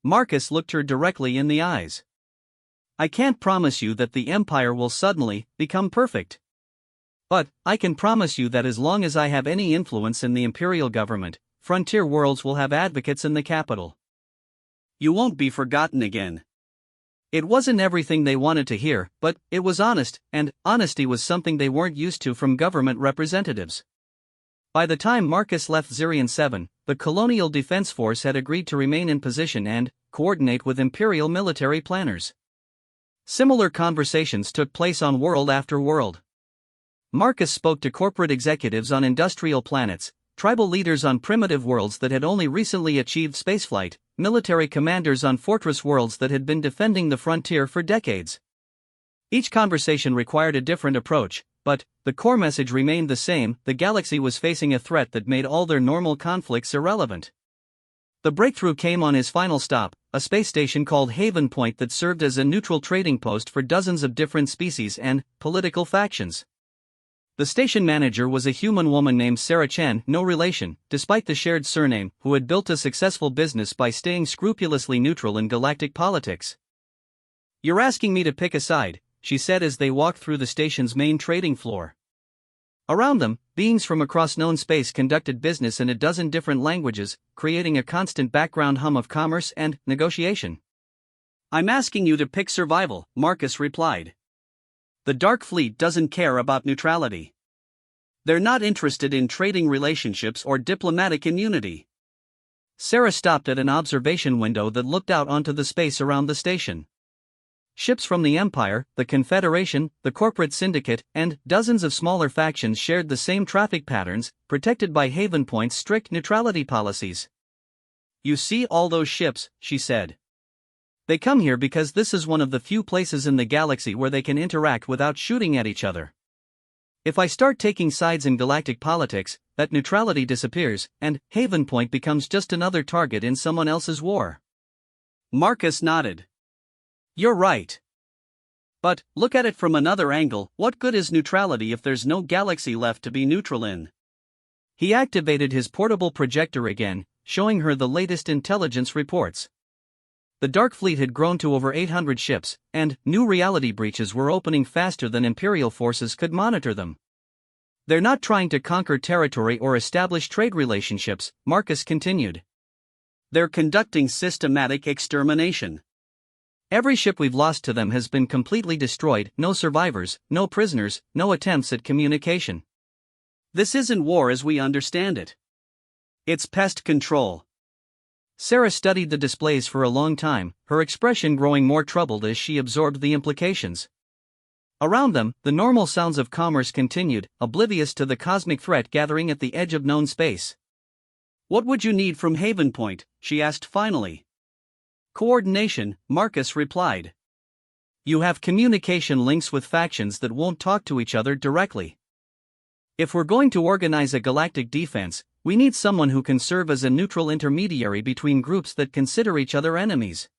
Marcus looked her directly in the eyes. I can't promise you that the Empire will suddenly become perfect. But I can promise you that as long as I have any influence in the Imperial government, frontier worlds will have advocates in the capital. You won't be forgotten again. It wasn't everything they wanted to hear, but it was honest, and honesty was something they weren't used to from government representatives. By the time Marcus left Zirion 7, the Colonial Defense Force had agreed to remain in position and coordinate with Imperial military planners. Similar conversations took place on world after world. Marcus spoke to corporate executives on industrial planets, tribal leaders on primitive worlds that had only recently achieved spaceflight, military commanders on fortress worlds that had been defending the frontier for decades. Each conversation required a different approach, but the core message remained the same: the galaxy was facing a threat that made all their normal conflicts irrelevant. The breakthrough came on his final stop, a space station called Haven Point that served as a neutral trading post for dozens of different species and political factions. The station manager was a human woman named Sarah Chen, no relation, despite the shared surname, who had built a successful business by staying scrupulously neutral in galactic politics. "You're asking me to pick a side," she said as they walked through the station's main trading floor. Around them, beings from across known space conducted business in a dozen different languages, creating a constant background hum of commerce and negotiation. "I'm asking you to pick survival," Marcus replied. "The Dark Fleet doesn't care about neutrality. They're not interested in trading relationships or diplomatic immunity." Sarah stopped at an observation window that looked out onto the space around the station. Ships from the Empire, the Confederation, the Corporate Syndicate, and dozens of smaller factions shared the same traffic patterns, protected by Haven Point's strict neutrality policies. "You see all those ships," she said. "They come here because this is one of the few places in the galaxy where they can interact without shooting at each other. If I start taking sides in galactic politics, that neutrality disappears, and Haven Point becomes just another target in someone else's war." Marcus nodded. "You're right. But, look at it from another angle, what good is neutrality if there's no galaxy left to be neutral in?" He activated his portable projector again, showing her the latest intelligence reports. The Dark Fleet had grown to over 800 ships, and new reality breaches were opening faster than Imperial forces could monitor them. "They're not trying to conquer territory or establish trade relationships," Marcus continued. "They're conducting systematic extermination. Every ship we've lost to them has been completely destroyed, no survivors, no prisoners, no attempts at communication. This isn't war as we understand it. It's pest control." Sarah studied the displays for a long time, her expression growing more troubled as she absorbed the implications. Around them, the normal sounds of commerce continued, oblivious to the cosmic threat gathering at the edge of known space. "What would you need from Haven Point?" she asked finally. "Coordination," Marcus replied. "You have communication links with factions that won't talk to each other directly. If we're going to organize a galactic defense, we need someone who can serve as a neutral intermediary between groups that consider each other enemies."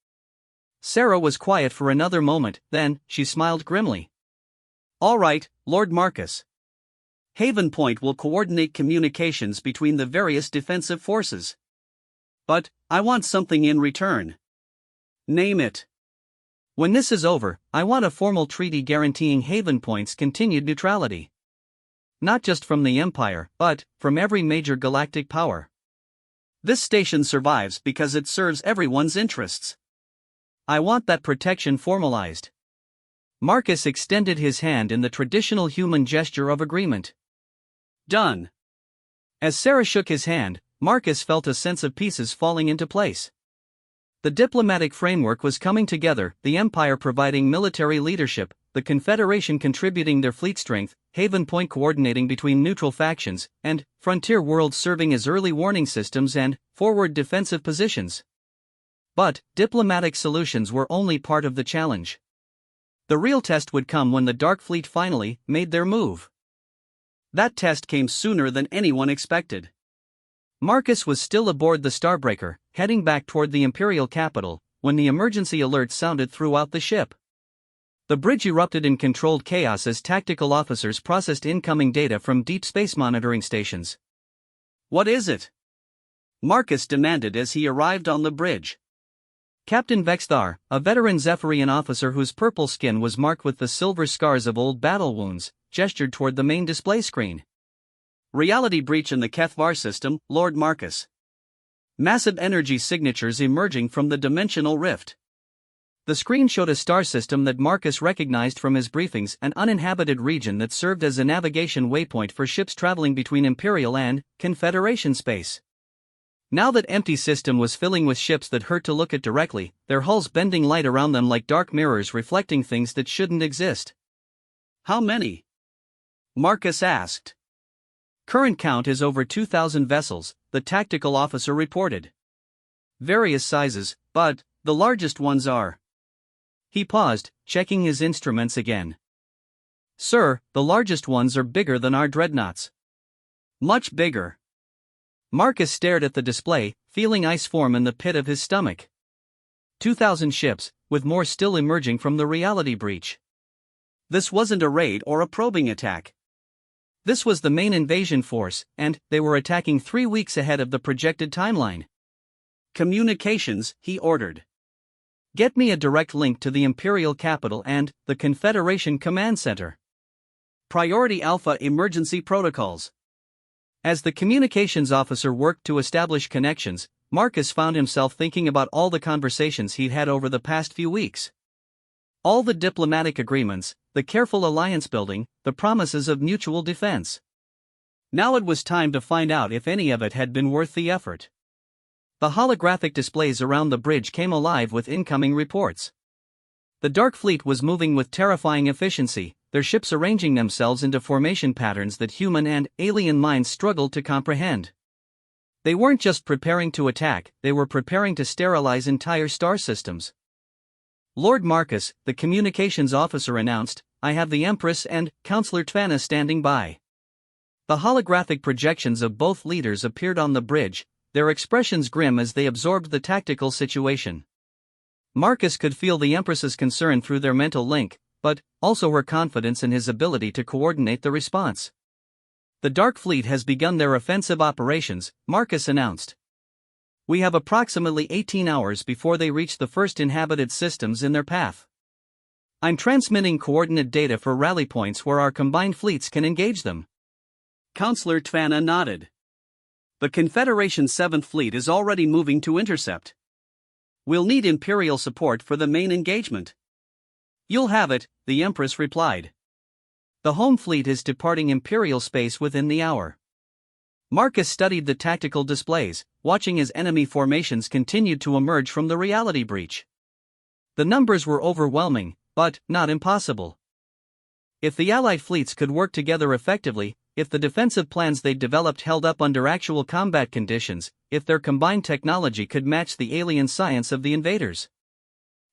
Sarah was quiet for another moment, then, she smiled grimly. "All right, Lord Marcus. Haven Point will coordinate communications between the various defensive forces. But, I want something in return." "Name it." "When this is over, I want a formal treaty guaranteeing Haven Point's continued neutrality. Not just from the Empire, but from every major galactic power. This station survives because it serves everyone's interests. I want that protection formalized." Marcus extended his hand in the traditional human gesture of agreement. "Done." As Sarah shook his hand, Marcus felt a sense of pieces falling into place. The diplomatic framework was coming together, the Empire providing military leadership, the Confederation contributing their fleet strength, Haven Point coordinating between neutral factions, and frontier worlds serving as early warning systems and forward defensive positions. But diplomatic solutions were only part of the challenge. The real test would come when the Dark Fleet finally made their move. That test came sooner than anyone expected. Marcus was still aboard the Starbreaker, heading back toward the Imperial capital, when the emergency alert sounded throughout the ship. The bridge erupted in controlled chaos as tactical officers processed incoming data from deep space monitoring stations. "What is it?" Marcus demanded as he arrived on the bridge. Captain Vexthar, a veteran Zephyrian officer whose purple skin was marked with the silver scars of old battle wounds, gestured toward the main display screen. "Reality breach in the Kethvar system, Lord Marcus. Massive energy signatures emerging from the dimensional rift." The screen showed a star system that Marcus recognized from his briefings, an uninhabited region that served as a navigation waypoint for ships traveling between Imperial and Confederation space. Now that empty system was filling with ships that hurt to look at directly, their hulls bending light around them like dark mirrors reflecting things that shouldn't exist. "How many?" Marcus asked. "Current count is over 2,000 vessels," the tactical officer reported. "Various sizes, but the largest ones are." He paused, checking his instruments again. "Sir, the largest ones are bigger than our dreadnoughts." "Much bigger." Marcus stared at the display, feeling ice form in the pit of his stomach. 2,000 ships, with more still emerging from the reality breach. This wasn't a raid or a probing attack. This was the main invasion force, and they were attacking 3 weeks ahead of the projected timeline. Communications, he ordered. Get me a direct link to the Imperial capital and the Confederation Command Center. Priority Alpha Emergency Protocols. As the communications officer worked to establish connections, Marcus found himself thinking about all the conversations he'd had over the past few weeks. All the diplomatic agreements, the careful alliance building, the promises of mutual defense. Now it was time to find out if any of it had been worth the effort. The holographic displays around the bridge came alive with incoming reports. The Dark Fleet was moving with terrifying efficiency, their ships arranging themselves into formation patterns that human and alien minds struggled to comprehend. They weren't just preparing to attack, they were preparing to sterilize entire star systems. Lord Marcus, the communications officer, announced, "I have the Empress and Counselor Tvanna standing by." The holographic projections of both leaders appeared on the bridge, their expressions grim as they absorbed the tactical situation. Marcus could feel the Empress's concern through their mental link, but also her confidence in his ability to coordinate the response. "The Dark Fleet has begun their offensive operations," Marcus announced. "We have approximately 18 hours before they reach the first inhabited systems in their path. I'm transmitting coordinate data for rally points where our combined fleets can engage them." Counselor Tvanna nodded. "The Confederation's 7th Fleet is already moving to intercept. We'll need Imperial support for the main engagement." "You'll have it," the Empress replied. "The home fleet is departing Imperial space within the hour." Marcus studied the tactical displays, watching as enemy formations continued to emerge from the reality breach. The numbers were overwhelming, but not impossible. If the Allied fleets could work together effectively, if the defensive plans they'd developed held up under actual combat conditions, if their combined technology could match the alien science of the invaders.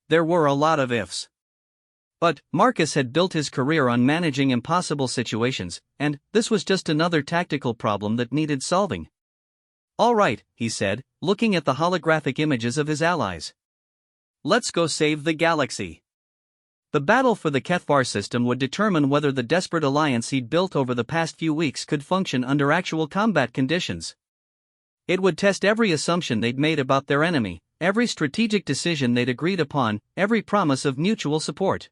There were a lot of ifs. But Marcus had built his career on managing impossible situations, and this was just another tactical problem that needed solving. "All right," he said, looking at the holographic images of his allies. "Let's go save the galaxy." The battle for the HFY system would determine whether the desperate alliance he'd built over the past few weeks could function under actual combat conditions. It would test every assumption they'd made about their enemy, every strategic decision they'd agreed upon, every promise of mutual support.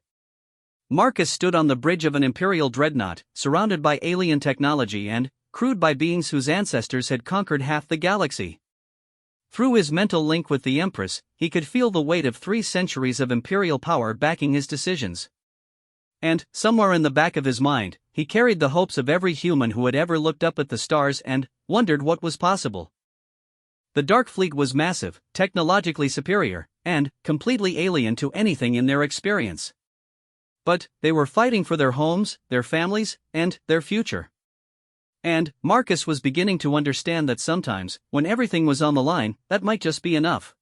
Marcus stood on the bridge of an Imperial dreadnought, surrounded by alien technology and crewed by beings whose ancestors had conquered half the galaxy. Through his mental link with the Empress, he could feel the weight of 3 centuries of Imperial power backing his decisions. And, somewhere in the back of his mind, he carried the hopes of every human who had ever looked up at the stars and wondered what was possible. The Dark Fleet was massive, technologically superior, and completely alien to anything in their experience. But they were fighting for their homes, their families, and their future. And Marcus was beginning to understand that sometimes, when everything was on the line, that might just be enough.